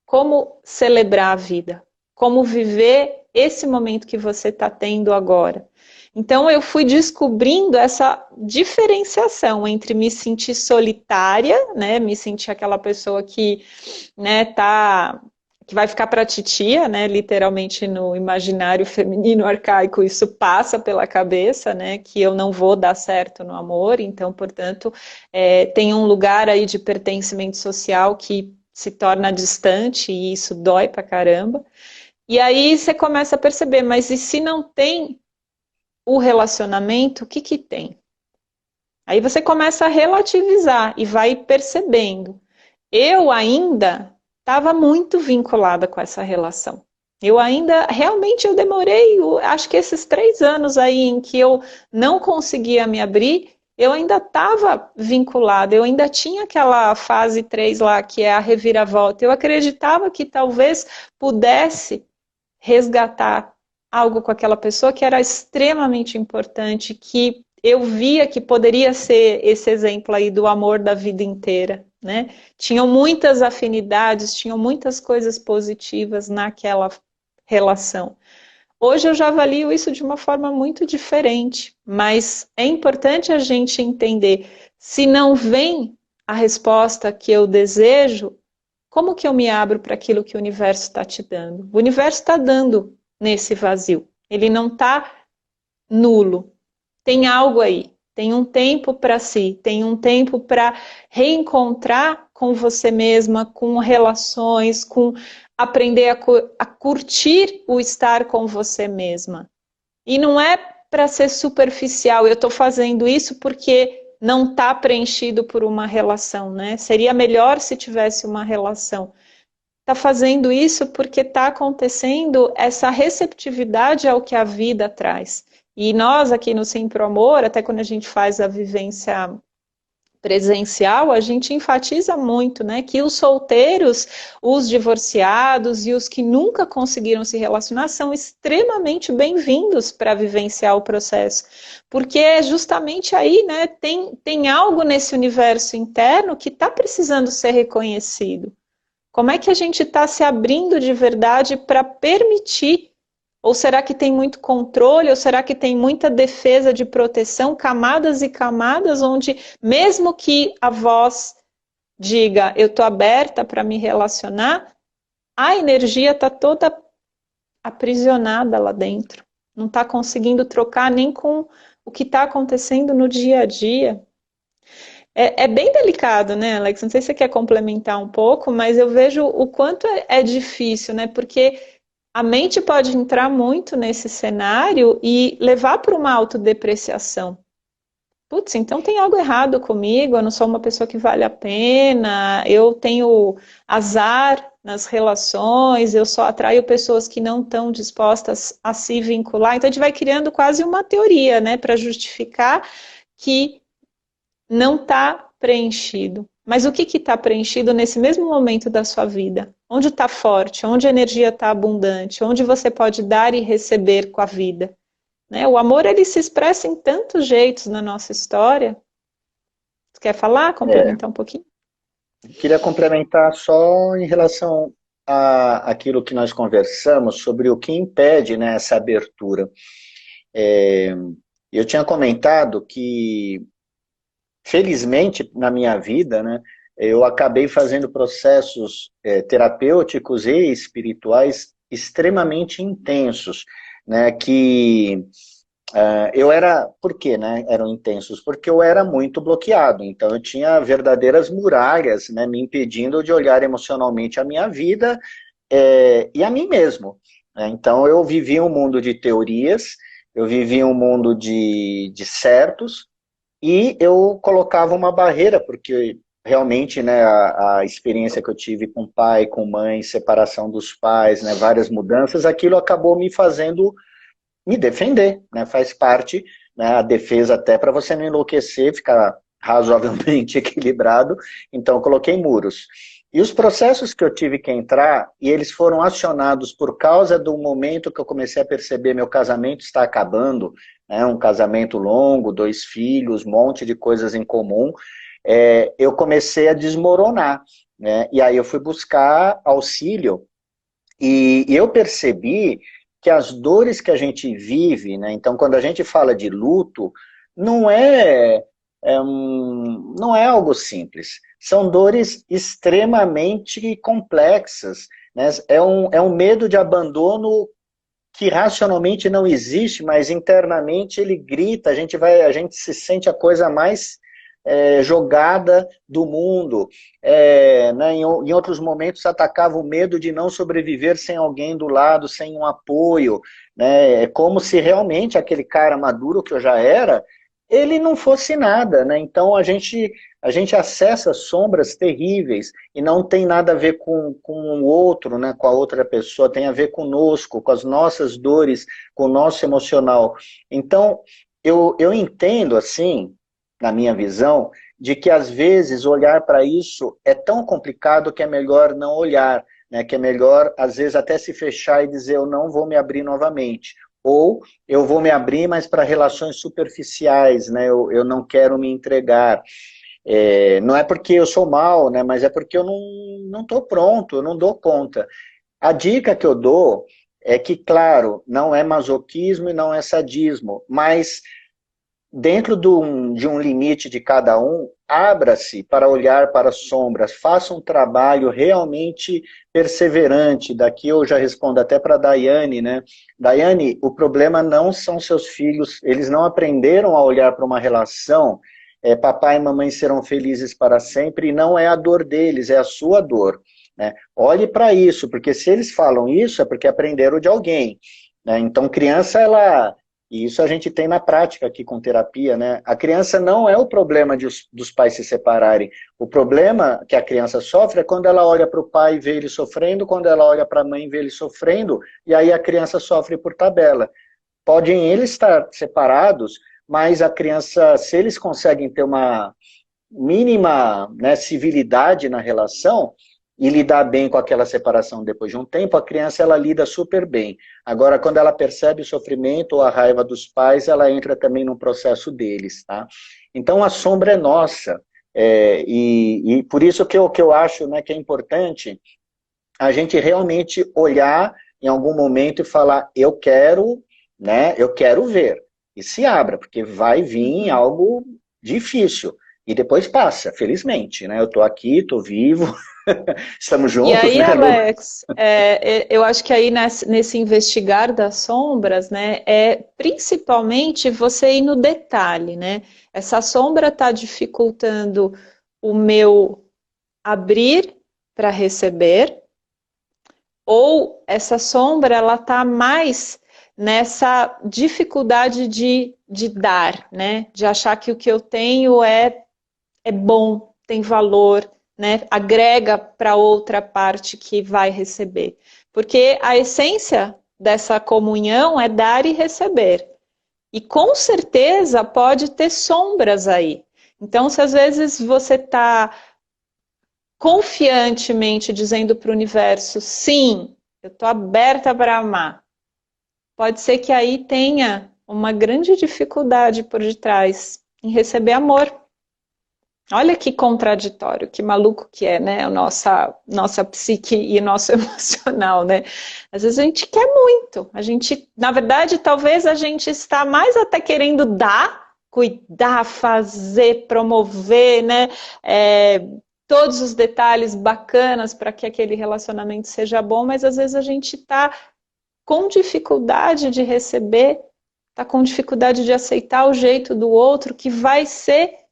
Speaker 1: como celebrar a vida? Como viver esse momento que você está tendo agora? Então eu fui descobrindo essa diferenciação entre me sentir solitária, né, me sentir aquela pessoa que, né, que vai ficar para titia, né, literalmente no imaginário feminino arcaico isso passa pela cabeça, né, que eu não vou dar certo no amor, então, portanto, tem um lugar aí de pertencimento social que se torna distante e isso dói pra caramba. E aí você começa a perceber, mas e se não tem o relacionamento, o que que tem? Aí você começa a relativizar e vai percebendo. Eu ainda estava muito vinculada com essa relação. Eu ainda, realmente eu demorei, acho que esses 3 anos aí em que eu não conseguia me abrir, eu ainda estava vinculada, eu ainda tinha aquela fase 3 lá, que é a reviravolta. Eu acreditava que talvez pudesse resgatar algo com aquela pessoa que era extremamente importante, que eu via que poderia ser esse exemplo aí do amor da vida inteira, né? Tinham muitas afinidades, tinham muitas coisas positivas naquela relação. Hoje eu já avalio isso de uma forma muito diferente, mas é importante a gente entender, se não vem a resposta que eu desejo, como que eu me abro para aquilo que o universo está te dando? O universo está dando nesse vazio, ele não está nulo. Tem algo aí, tem um tempo para si, tem um tempo para reencontrar com você mesma, com relações, com aprender a curtir o estar com você mesma. E não é para ser superficial, eu estou fazendo isso porque não está preenchido por uma relação, né? Seria melhor se tivesse uma relação. Está fazendo isso porque está acontecendo essa receptividade ao que a vida traz. E nós aqui no Sim Pro Amor, até quando a gente faz a vivência presencial, a gente enfatiza muito, né, que os solteiros, os divorciados e os que nunca conseguiram se relacionar são extremamente bem-vindos para vivenciar o processo, porque é justamente aí, né, tem algo nesse universo interno que está precisando ser reconhecido. Como é que a gente está se abrindo de verdade para permitir? Ou será que tem muito controle? Ou será que tem muita defesa de proteção, camadas e camadas, onde mesmo que a voz diga eu estou aberta para me relacionar, a energia está toda aprisionada lá dentro. Não está conseguindo trocar nem com o que está acontecendo no dia a dia. É bem delicado, né, Alex? Não sei se você quer complementar um pouco, mas eu vejo o quanto é difícil, né? Porque a mente pode entrar muito nesse cenário e levar para uma autodepreciação. Putz, então tem algo errado comigo, eu não sou uma pessoa que vale a pena, eu tenho azar nas relações, eu só atraio pessoas que não estão dispostas a se vincular. Então a gente vai criando quase uma teoria, né, para justificar que não está preenchido. Mas o que está preenchido nesse mesmo momento da sua vida? Onde está forte? Onde a energia está abundante? Onde você pode dar e receber com a vida? Né? O amor, ele se expressa em tantos jeitos na nossa história. Você quer falar, complementar um pouquinho?
Speaker 2: Queria complementar só em relação a aquilo que nós conversamos sobre o que impede, né, essa abertura. Eu tinha comentado que felizmente, na minha vida, né, eu acabei fazendo processos terapêuticos e espirituais extremamente intensos, né, que eu era... Por que, né, eram intensos? Porque eu era muito bloqueado, então eu tinha verdadeiras muralhas, né, me impedindo de olhar emocionalmente a minha vida e a mim mesmo. Né? Então eu vivia um mundo de teorias, eu vivia um mundo de certos, e eu colocava uma barreira, porque realmente, né, a experiência que eu tive com pai, com mãe, separação dos pais, né, várias mudanças, aquilo acabou me fazendo me defender, né, faz parte, né, a defesa até para você não enlouquecer, ficar razoavelmente equilibrado, então eu coloquei muros. E os processos que eu tive que entrar, e eles foram acionados por causa do momento que eu comecei a perceber meu casamento está acabando, né, um casamento longo, 2 filhos, um monte de coisas em comum, eu comecei a desmoronar, né, e aí eu fui buscar auxílio, e eu percebi que as dores que a gente vive, né, então quando a gente fala de luto, não não é algo simples. São dores extremamente complexas, né? É um medo de abandono que racionalmente não existe, mas internamente ele grita, a gente se sente a coisa mais jogada do mundo. Né, em outros momentos atacava o medo de não sobreviver sem alguém do lado, sem um apoio. Né, é como se realmente aquele cara maduro que eu já era, ele não fosse nada, né? Então a gente acessa sombras terríveis e não tem nada a ver com o outro, né? Com a outra pessoa, tem a ver conosco, com as nossas dores, com o nosso emocional. Então eu entendo assim, na minha visão, de que às vezes olhar para isso é tão complicado que é melhor não olhar, né? Que é melhor às vezes até se fechar e dizer eu não vou me abrir novamente. ou eu vou me abrir, mas para relações superficiais, né? Eu não quero me entregar. Não é porque eu sou mal, né? Mas é porque eu não estou pronto, eu não dou conta. A dica que eu dou é que, claro, não é masoquismo e não é sadismo, mas dentro de um limite de cada um, abra-se para olhar para as sombras, faça um trabalho realmente perseverante. Daqui eu já respondo até para a Daiane, né? Daiane, o problema não são seus filhos, eles não aprenderam a olhar para uma relação, papai e mamãe serão felizes para sempre, e não é a dor deles, é a sua dor. Né? Olhe para isso, porque se eles falam isso, é porque aprenderam de alguém. Né? Então, criança, ela... E isso a gente tem na prática aqui com terapia, né? A criança não é o problema dos pais se separarem. O problema que a criança sofre é quando ela olha para o pai e vê ele sofrendo, quando ela olha para a mãe e vê ele sofrendo, e aí a criança sofre por tabela. Podem eles estar separados, mas a criança, se eles conseguem ter uma mínima, né, civilidade na relação, e lidar bem com aquela separação depois de um tempo, a criança ela lida super bem. Agora, quando ela percebe o sofrimento ou a raiva dos pais, ela entra também no processo deles, tá? Então, a sombra é nossa. E por isso que eu acho, né, que é importante a gente realmente olhar em algum momento e falar, eu quero, né, eu quero ver. E se abra, porque vai vir algo difícil. E depois passa, felizmente, né? Eu tô aqui, tô vivo, estamos
Speaker 1: E
Speaker 2: juntos,
Speaker 1: aí,
Speaker 2: né, Lu?
Speaker 1: Alex, eu acho que aí nesse investigar das sombras, né, é principalmente você ir no detalhe, né? Essa sombra está dificultando o meu abrir para receber, ou essa sombra ela está mais nessa dificuldade de dar, né? De achar que o que eu tenho é bom, tem valor, né? Agrega para outra parte que vai receber. Porque a essência dessa comunhão é dar e receber. E com certeza pode ter sombras aí. Então, se às vezes você está confiantemente dizendo para o universo, sim, eu estou aberta para amar, pode ser que aí tenha uma grande dificuldade por detrás em receber amor. Olha que contraditório, que maluco que é, né? A nossa psique e nosso emocional, né? Às vezes a gente quer muito, a gente, na verdade, talvez a gente está mais até querendo dar, cuidar, fazer, promover, né? Todos os detalhes bacanas para que aquele relacionamento seja bom, mas às vezes a gente está com dificuldade de receber, está com dificuldade de aceitar o jeito do outro que vai ser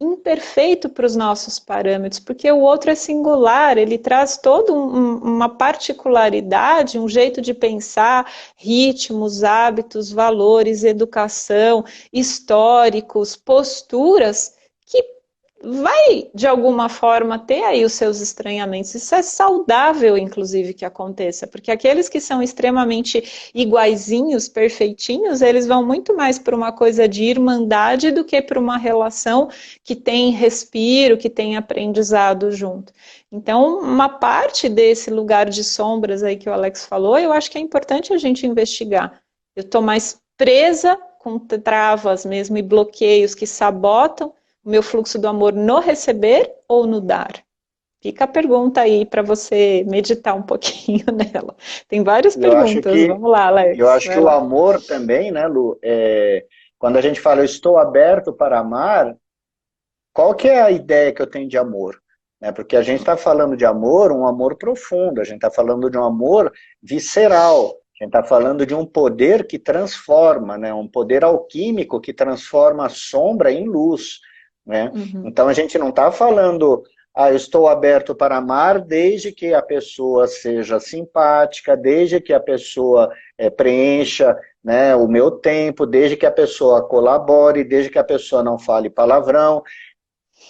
Speaker 1: imperfeito para os nossos parâmetros, porque o outro é singular, ele traz toda uma particularidade, um jeito de pensar, ritmos, hábitos, valores, educação, históricos, posturas, que vai, de alguma forma, ter aí os seus estranhamentos. Isso é saudável, inclusive, que aconteça, porque aqueles que são extremamente iguaizinhos, perfeitinhos, eles vão muito mais por uma coisa de irmandade do que por uma relação que tem respiro, que tem aprendizado junto. Então, uma parte desse lugar de sombras aí que o Alex falou, eu acho que é importante a gente investigar. Eu estou mais presa com travas mesmo e bloqueios que sabotam o meu fluxo do amor no receber ou no dar? Fica a pergunta aí para você meditar um pouquinho nela. Tem várias perguntas, vamos lá,
Speaker 2: Eu
Speaker 1: Alex.
Speaker 2: acho que
Speaker 1: Vai
Speaker 2: o
Speaker 1: lá.
Speaker 2: amor também, né, Lu, quando a gente fala eu estou aberto para amar, qual que é a ideia que eu tenho de amor? Porque a gente está falando de amor, um amor profundo, a gente está falando de um amor visceral, a gente está falando de um poder que transforma, né? Um poder alquímico que transforma a sombra em luz. Né?
Speaker 1: Uhum.
Speaker 2: Então a gente não está falando, eu estou aberto para amar desde que a pessoa seja simpática, desde que a pessoa preencha, né, o meu tempo, desde que a pessoa colabore, desde que a pessoa não fale palavrão.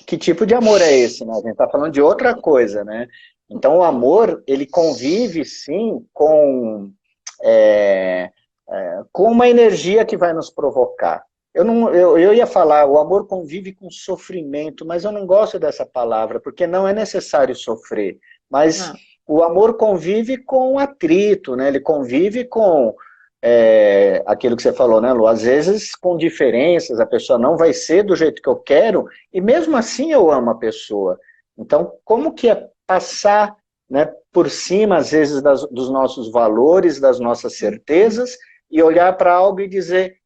Speaker 2: Que tipo de amor é esse? Né? A gente está falando de outra coisa, né? Então o amor, ele convive sim com uma energia que vai nos provocar. Eu ia falar, o amor convive com sofrimento, mas eu não gosto dessa palavra, porque não é necessário sofrer. Mas
Speaker 1: Não.
Speaker 2: o amor convive com atrito, né? Ele convive com aquilo que você falou, né, Lu? Às vezes, com diferenças, a pessoa não vai ser do jeito que eu quero, e mesmo assim eu amo a pessoa. Então, como que é passar, né, por cima, às vezes, dos nossos valores, das nossas certezas, e olhar para algo e dizer,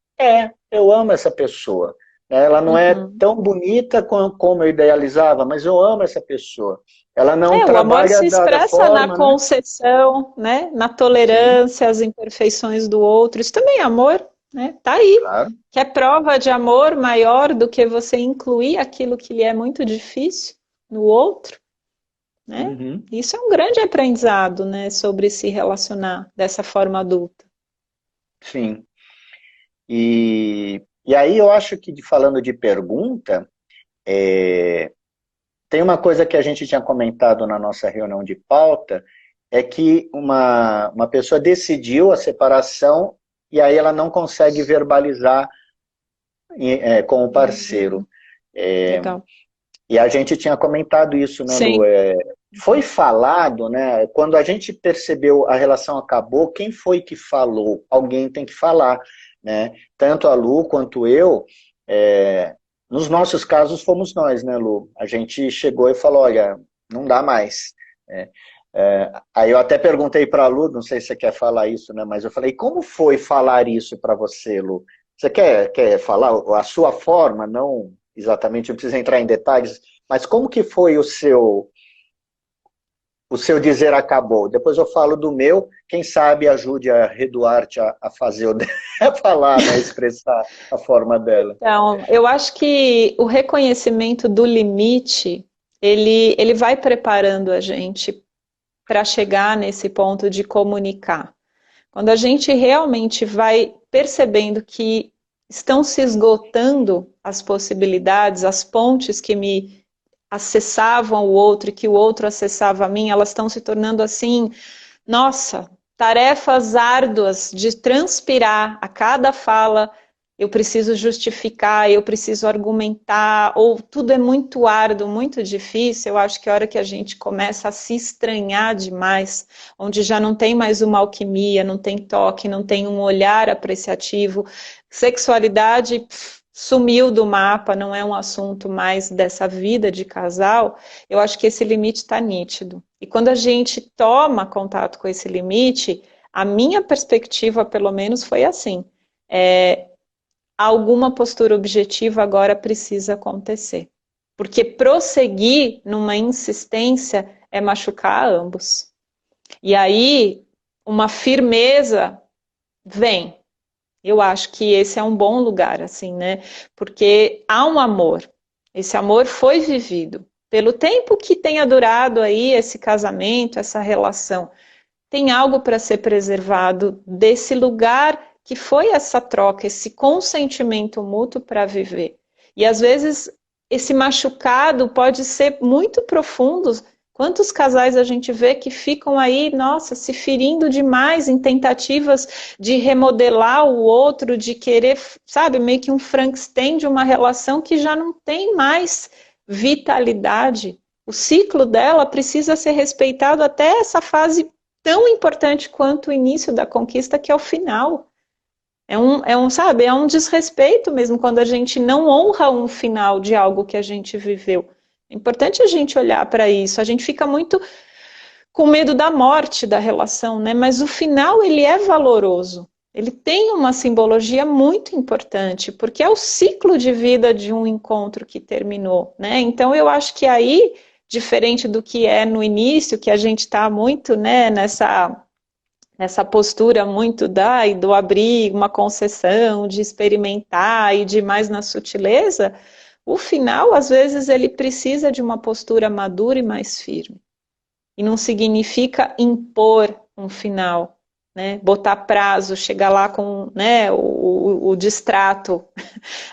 Speaker 2: eu amo essa pessoa. Ela não é
Speaker 1: Uhum.
Speaker 2: tão bonita como eu idealizava, mas eu amo essa pessoa. Ela não
Speaker 1: O amor
Speaker 2: trabalha
Speaker 1: se
Speaker 2: da
Speaker 1: expressa na
Speaker 2: forma, né?
Speaker 1: concessão, né? Na
Speaker 2: Sim,
Speaker 1: tolerância às imperfeições do outro. Isso também é amor, né? Tá aí.
Speaker 2: claro.
Speaker 1: Que é prova de amor maior do que você incluir aquilo que lhe é muito difícil no outro, né?
Speaker 2: Uhum.
Speaker 1: Isso é um grande aprendizado, né? Sobre se relacionar dessa forma adulta.
Speaker 2: Sim. E aí eu acho que, falando de pergunta, tem uma coisa que a gente tinha comentado na nossa reunião de pauta, é que uma pessoa decidiu a separação e aí ela não consegue verbalizar com o parceiro. É,
Speaker 1: Legal.
Speaker 2: e a gente tinha comentado isso, né, Lu?
Speaker 1: Sim.
Speaker 2: Foi falado, né? Quando a gente percebeu a relação acabou, quem foi que falou? Alguém tem que falar, né? Tanto a Lu quanto eu, nos nossos casos fomos nós, né, Lu? A gente chegou e falou, olha, não dá mais. Aí eu até perguntei para a Lu, não sei se você quer falar isso, né? Mas eu falei, como foi falar isso para você, Lu? Você quer falar a sua forma? Não exatamente, não precisa entrar em detalhes, mas como que foi o seu dizer acabou? Depois eu falo do meu, quem sabe ajude a Reduarte a fazer a falar, né? A expressar a forma dela.
Speaker 1: Então, eu acho que o reconhecimento do limite, ele vai preparando a gente para chegar nesse ponto de comunicar. Quando a gente realmente vai percebendo que estão se esgotando as possibilidades, as pontes que me acessavam o outro e que o outro acessava a mim, elas estão se tornando assim, nossa, tarefas árduas de transpirar a cada fala. Eu preciso justificar, eu preciso argumentar, ou tudo é muito árduo, muito difícil. Eu acho que a hora que a gente começa a se estranhar demais, onde já não tem mais uma alquimia, não tem toque, não tem um olhar apreciativo, sexualidade sumiu do mapa, não é um assunto mais dessa vida de casal, eu acho que esse limite está nítido. E quando a gente toma contato com esse limite, a minha perspectiva, pelo menos, foi assim. Alguma postura objetiva agora precisa acontecer. Porque prosseguir numa insistência é machucar ambos. E aí, uma firmeza vem. Eu acho que esse é um bom lugar, assim, né? Porque há um amor. Esse amor foi vivido. Pelo tempo que tenha durado aí esse casamento, essa relação, tem algo para ser preservado desse lugar que foi essa troca, esse consentimento mútuo para viver. E às vezes esse machucado pode ser muito profundo. Quantos casais a gente vê que ficam aí, nossa, se ferindo demais em tentativas de remodelar o outro, de querer, sabe, meio que um Frankenstein de uma relação que já não tem mais vitalidade. O ciclo dela precisa ser respeitado até essa fase tão importante quanto o início da conquista, que é o final. Sabe, é um desrespeito mesmo quando a gente não honra um final de algo que a gente viveu. É importante a gente olhar para isso. A gente fica muito com medo da morte da relação, né? Mas o final, ele é valoroso. Ele tem uma simbologia muito importante, porque é o ciclo de vida de um encontro que terminou, né? Então eu acho que aí, diferente do que é no início, que a gente está muito, né, nessa postura muito do abrir uma concessão, de experimentar e de mais na sutileza, o final, às vezes, ele precisa de uma postura madura e mais firme. E não significa impor um final, né? Botar prazo, chegar lá com, né, o distrato,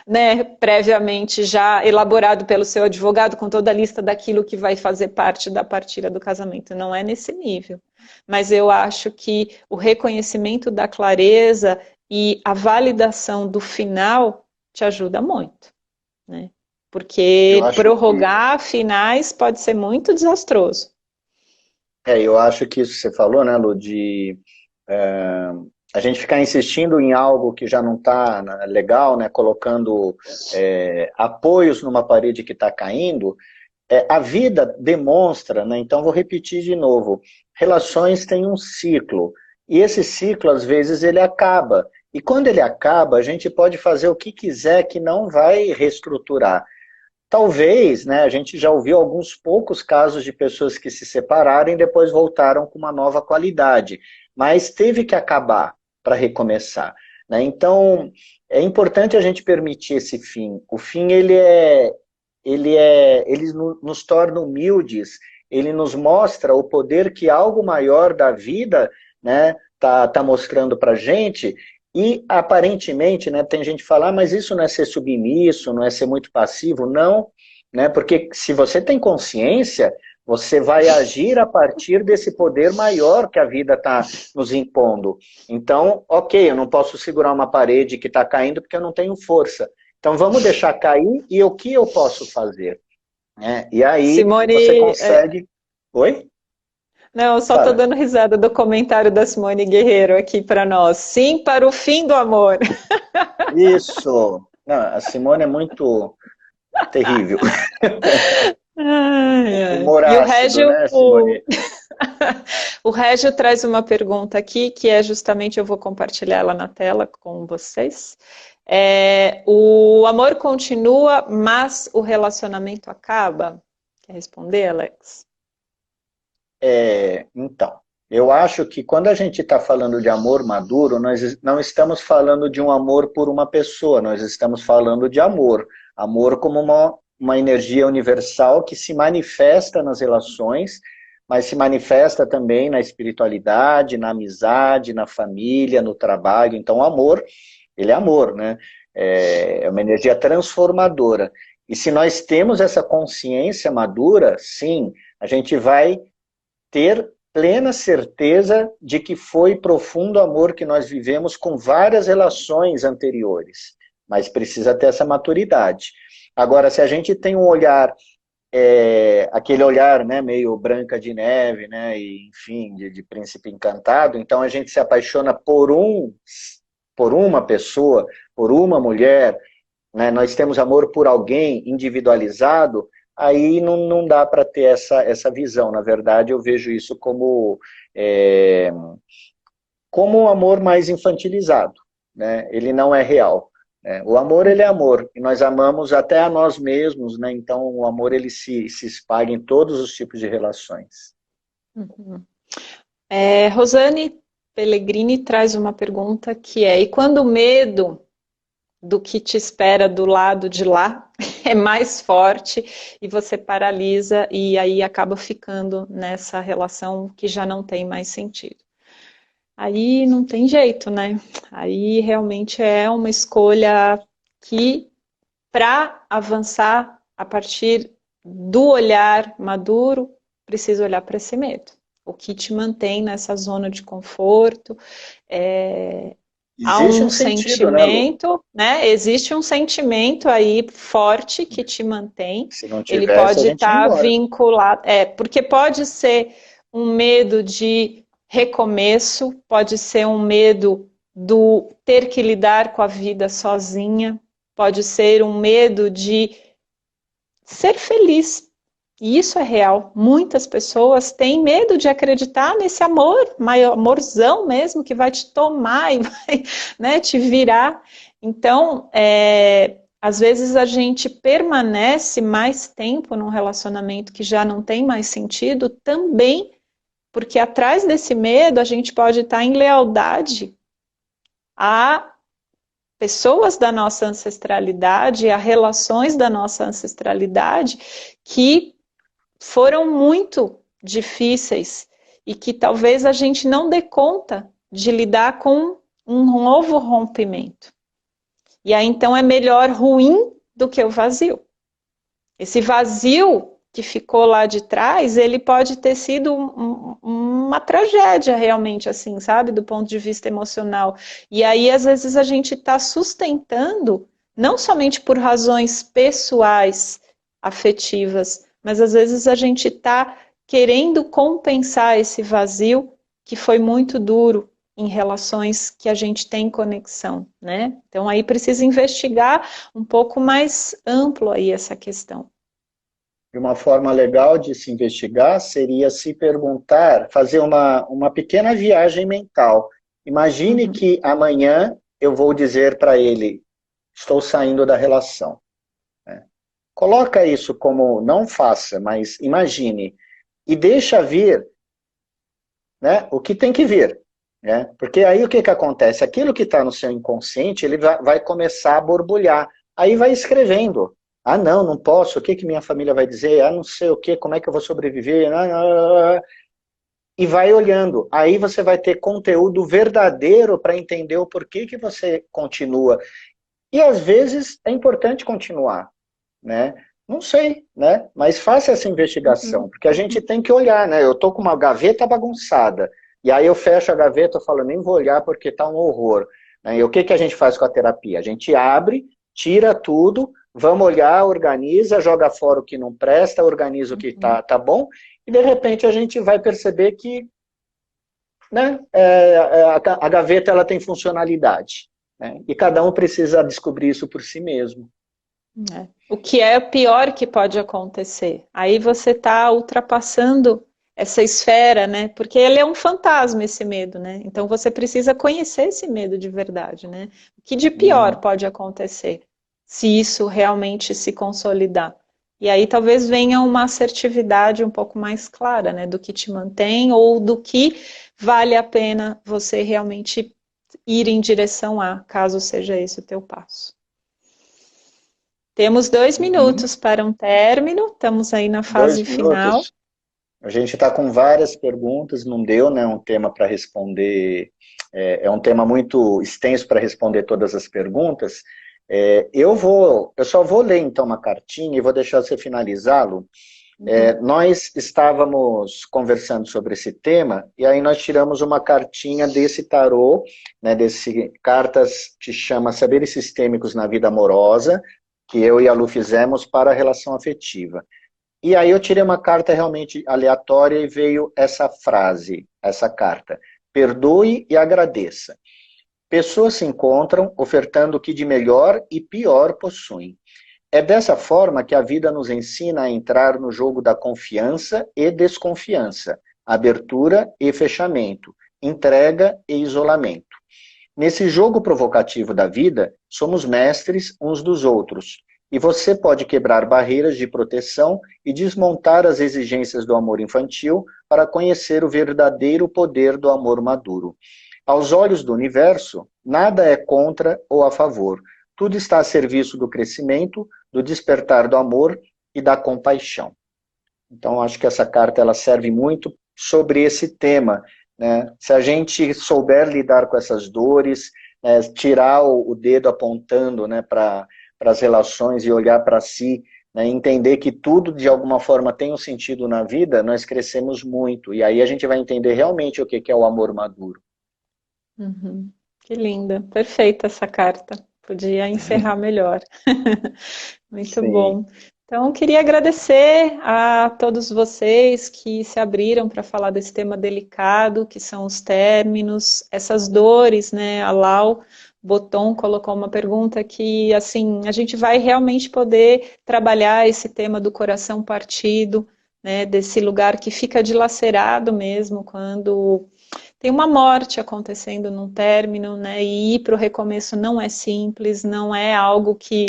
Speaker 1: né, previamente já elaborado pelo seu advogado, com toda a lista daquilo que vai fazer parte da partilha do casamento. Não é nesse nível. Mas eu acho que o reconhecimento da clareza e a validação do final te ajuda muito, né?
Speaker 2: Eu
Speaker 1: Porque
Speaker 2: acho que
Speaker 1: prorrogar finais pode ser muito desastroso.
Speaker 2: eu acho que isso que você falou, né, Lu, a gente ficar insistindo em algo que já não está legal, né, colocando apoios numa parede que está caindo, a vida demonstra, né, então vou repetir de novo, relações têm um ciclo, e esse ciclo às vezes ele acaba, e quando ele acaba a gente pode fazer o que quiser que não vai reestruturar. Talvez, né, a gente já ouviu alguns poucos casos de pessoas que se separaram e depois voltaram com uma nova qualidade, mas teve que acabar para recomeçar, né? Então, é importante a gente permitir esse fim. O fim, ele nos torna humildes, ele nos mostra o poder que algo maior da vida, né, tá mostrando para a gente. E, aparentemente, né, tem gente que fala, mas isso não é ser submisso, não é ser muito passivo. Não, né, porque se você tem consciência, você vai agir a partir desse poder maior que a vida está nos impondo. Então, ok, eu não posso segurar uma parede que está caindo porque eu não tenho força. Então, vamos deixar cair e o que eu posso fazer? E aí, você
Speaker 1: Simone,
Speaker 2: consegue... Oi?
Speaker 1: não, eu só estou
Speaker 2: Fala.
Speaker 1: dando risada do comentário da Simone Guerreiro aqui para nós. Sim, para o fim do amor.
Speaker 2: Isso. Não, a Simone é muito terrível.
Speaker 1: Ai, ai.
Speaker 2: Humor
Speaker 1: E o
Speaker 2: ácido,
Speaker 1: Régio,
Speaker 2: né, Simone?
Speaker 1: o Régio traz uma pergunta aqui, que é justamente, eu vou compartilhar ela na tela com vocês. O amor continua, mas o relacionamento acaba? Quer responder, Alex?
Speaker 2: Então, eu acho que quando a gente está falando de amor maduro, nós não estamos falando de um amor por uma pessoa, nós estamos falando de amor. Amor como uma energia universal que se manifesta nas relações, mas se manifesta também na espiritualidade, na amizade, na família, no trabalho. Então, o amor, ele é amor, né? É uma energia transformadora. E se nós temos essa consciência madura, sim, a gente vai ter plena certeza de que foi profundo amor que nós vivemos com várias relações anteriores, mas precisa ter essa maturidade. Agora, se a gente tem um olhar, aquele olhar, né, meio Branca de Neve, né, e, enfim, de príncipe encantado, então a gente se apaixona por uma pessoa, por uma mulher, né, nós temos amor por alguém individualizado, aí não dá para ter essa visão. Na verdade, eu vejo isso como um amor mais infantilizado, né? Ele não é real. Né? O amor, ele é amor, e nós amamos até a nós mesmos, né? Então o amor ele se espalha em todos os tipos de relações.
Speaker 1: Uhum. Rosane Pellegrini traz uma pergunta que e quando o medo do que te espera do lado de lá é mais forte e você paralisa e aí acaba ficando nessa relação que já não tem mais sentido. Aí não tem jeito, né? Aí realmente é uma escolha que, para avançar a partir do olhar maduro, precisa olhar para esse medo. O que te mantém nessa zona de conforto, há
Speaker 2: Existe
Speaker 1: um
Speaker 2: um sentido, né, Lu?
Speaker 1: sentimento, né? Existe um sentimento aí forte que te mantém.
Speaker 2: Se não
Speaker 1: Ele
Speaker 2: tivesse, a
Speaker 1: pode
Speaker 2: gente ia
Speaker 1: estar
Speaker 2: embora.
Speaker 1: vinculado, porque pode ser um medo de recomeço, pode ser um medo do ter que lidar com a vida sozinha, pode ser um medo de ser feliz. E isso é real. Muitas pessoas têm medo de acreditar nesse amor, amorzão mesmo, que vai te tomar e vai, né, te virar. Então, às vezes a gente permanece mais tempo num relacionamento que já não tem mais sentido, também porque atrás desse medo a gente pode estar em lealdade a pessoas da nossa ancestralidade, a relações da nossa ancestralidade que foram muito difíceis e que talvez a gente não dê conta de lidar com um novo rompimento. E aí então é melhor ruim do que o vazio. Esse vazio que ficou lá de trás, ele pode ter sido uma tragédia realmente, assim, sabe? Do ponto de vista emocional. E aí, às vezes, a gente está sustentando, não somente por razões pessoais, afetivas, mas às vezes a gente está querendo compensar esse vazio que foi muito duro em relações que a gente tem conexão, né? Então aí precisa investigar um pouco mais amplo aí essa questão.
Speaker 2: E uma forma legal de se investigar seria se perguntar, fazer uma pequena viagem mental. Imagine
Speaker 1: Uhum,
Speaker 2: que amanhã eu vou dizer para ele, estou saindo da relação. Coloca isso como, não faça, mas imagine. E deixa vir, né, o que tem que vir. Né? Porque aí o que, que acontece? Aquilo que está no seu inconsciente, ele vai começar a borbulhar. Aí vai escrevendo. Ah, não, não posso. O que, que minha família vai dizer? Ah, não sei o que, como é que eu vou sobreviver? E vai olhando. Aí você vai ter conteúdo verdadeiro para entender o porquê que você continua. E às vezes é importante continuar, né? Não sei, né? Mas faça essa investigação,
Speaker 1: uhum,
Speaker 2: porque a gente tem que olhar, né? Eu tô com uma gaveta bagunçada, e aí eu fecho a gaveta e falo, nem vou olhar porque tá um horror. Né? E o que que a gente faz com a terapia? A gente abre, tira tudo, vamos olhar, organiza, joga fora o que não presta, organiza o que
Speaker 1: uhum.
Speaker 2: tá bom, e de repente a gente vai perceber que, né, a gaveta ela tem funcionalidade, né? E cada um precisa descobrir isso por si mesmo.
Speaker 1: É. O que é o pior que pode acontecer? Aí você está ultrapassando essa esfera, né? Porque ele é um fantasma, esse medo, né? Então você precisa conhecer esse medo de verdade, né? O que de pior
Speaker 2: Uhum.
Speaker 1: pode acontecer se isso realmente se consolidar? E aí talvez venha uma assertividade um pouco mais clara, né? Do que te mantém ou do que vale a pena você realmente ir em direção a, caso seja esse o teu passo. Temos dois
Speaker 2: Uhum.
Speaker 1: minutos para um término, estamos aí na fase
Speaker 2: 2 minutos.
Speaker 1: final.
Speaker 2: A gente está com várias perguntas, não deu, né, um tema para responder, é um tema muito extenso para responder todas as perguntas. Eu só vou ler então uma cartinha e vou deixar você finalizá-lo.
Speaker 1: Uhum.
Speaker 2: Nós estávamos conversando sobre esse tema e aí nós tiramos uma cartinha desse tarô, né, desse cartas que chama Saberes Sistêmicos na Vida Amorosa, que eu e a Lu fizemos para a relação afetiva. E aí eu tirei uma carta realmente aleatória e veio essa frase, essa carta. Perdoe e agradeça. Pessoas se encontram ofertando o que de melhor e pior possuem. É dessa forma que a vida nos ensina a entrar no jogo da confiança e desconfiança, abertura e fechamento, entrega e isolamento. Nesse jogo provocativo da vida, somos mestres uns dos outros. E você pode quebrar barreiras de proteção e desmontar as exigências do amor infantil para conhecer o verdadeiro poder do amor maduro. Aos olhos do universo, nada é contra ou a favor. Tudo está a serviço do crescimento, do despertar do amor e da compaixão. Então, acho que essa carta ela serve muito sobre esse tema, né? Se a gente souber lidar com essas dores, tirar o dedo apontando, né, para as relações e olhar para si, né, entender que tudo de alguma forma tem um sentido na vida, nós crescemos muito. E aí a gente vai entender realmente o que é o amor maduro.
Speaker 1: Uhum. Que linda, perfeita essa carta. Podia encerrar melhor. Muito
Speaker 2: Sim.
Speaker 1: bom. Então, queria agradecer a todos vocês que se abriram para falar desse tema delicado, que são os términos, essas dores, né? A Lau Boton colocou uma pergunta que, assim, a gente vai realmente poder trabalhar esse tema do coração partido, né? Desse lugar que fica dilacerado mesmo quando tem uma morte acontecendo num término, né? E ir para o recomeço não é simples, não é algo que,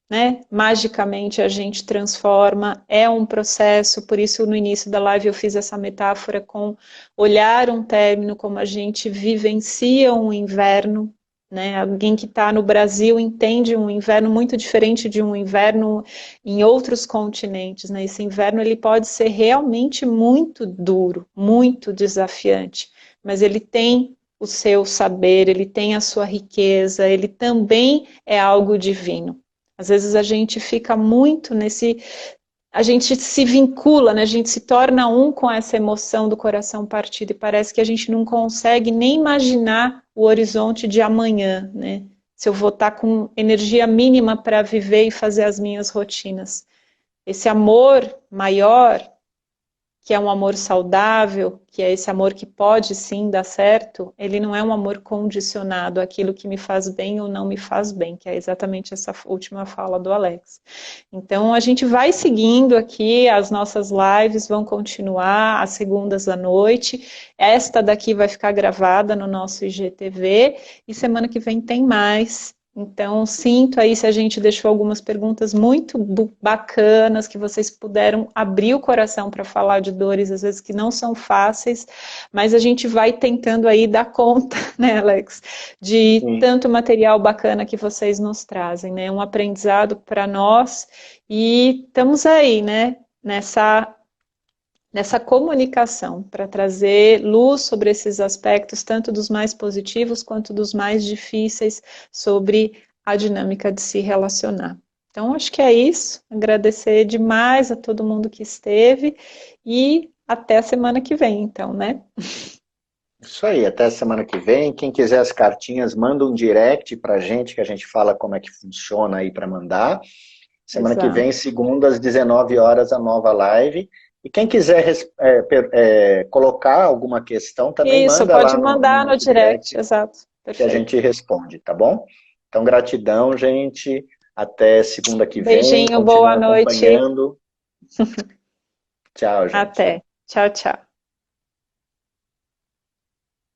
Speaker 1: né, magicamente a gente transforma, é um processo, por isso no início da live eu fiz essa metáfora com olhar um término como a gente vivencia um inverno, né? Alguém que está no Brasil entende um inverno muito diferente de um inverno em outros continentes, né? Esse inverno ele pode ser realmente muito duro, muito desafiante, mas ele tem o seu saber, ele tem a sua riqueza, ele também é algo divino. Às vezes a gente fica muito nesse. A gente se vincula, né? A gente se torna um com essa emoção do coração partido e parece que a gente não consegue nem imaginar o horizonte de amanhã, né? Se eu vou estar com energia mínima para viver e fazer as minhas rotinas. Esse amor maior, que é um amor saudável, que é esse amor que pode sim dar certo, ele não é um amor condicionado àquilo que me faz bem ou não me faz bem, que é exatamente essa última fala do Alex. Então a gente vai seguindo aqui, as nossas lives vão continuar às segundas à noite, esta daqui vai ficar gravada no nosso IGTV, e semana que vem tem mais. Então, sinto aí se a gente deixou algumas perguntas muito bacanas, que vocês puderam abrir o coração para falar de dores, às vezes que não são fáceis, mas a gente vai tentando aí dar conta, né, Alex, de tanto material bacana que vocês nos trazem, né, um aprendizado para nós, e estamos aí, né, nessa comunicação, para trazer luz sobre esses aspectos, tanto dos mais positivos quanto dos mais difíceis, sobre a dinâmica de se relacionar. Então, acho que é isso. Agradecer demais a todo mundo que esteve e até a semana que vem, então, né?
Speaker 2: Isso aí, até semana que vem. Quem quiser as cartinhas, manda um direct pra gente, que a gente fala como é que funciona aí para mandar. Semana que vem, segunda, às 19 horas, a nova live. E quem quiser colocar alguma questão, também
Speaker 1: Isso,
Speaker 2: manda
Speaker 1: pode
Speaker 2: lá
Speaker 1: mandar no direct, exato.
Speaker 2: Perfeito. Que a gente responde, tá bom? Então, gratidão, gente. Até segunda que vem.
Speaker 1: Beijinho,
Speaker 2: Continua
Speaker 1: boa noite.
Speaker 2: acompanhando. Tchau, gente.
Speaker 1: Até. Tchau, tchau.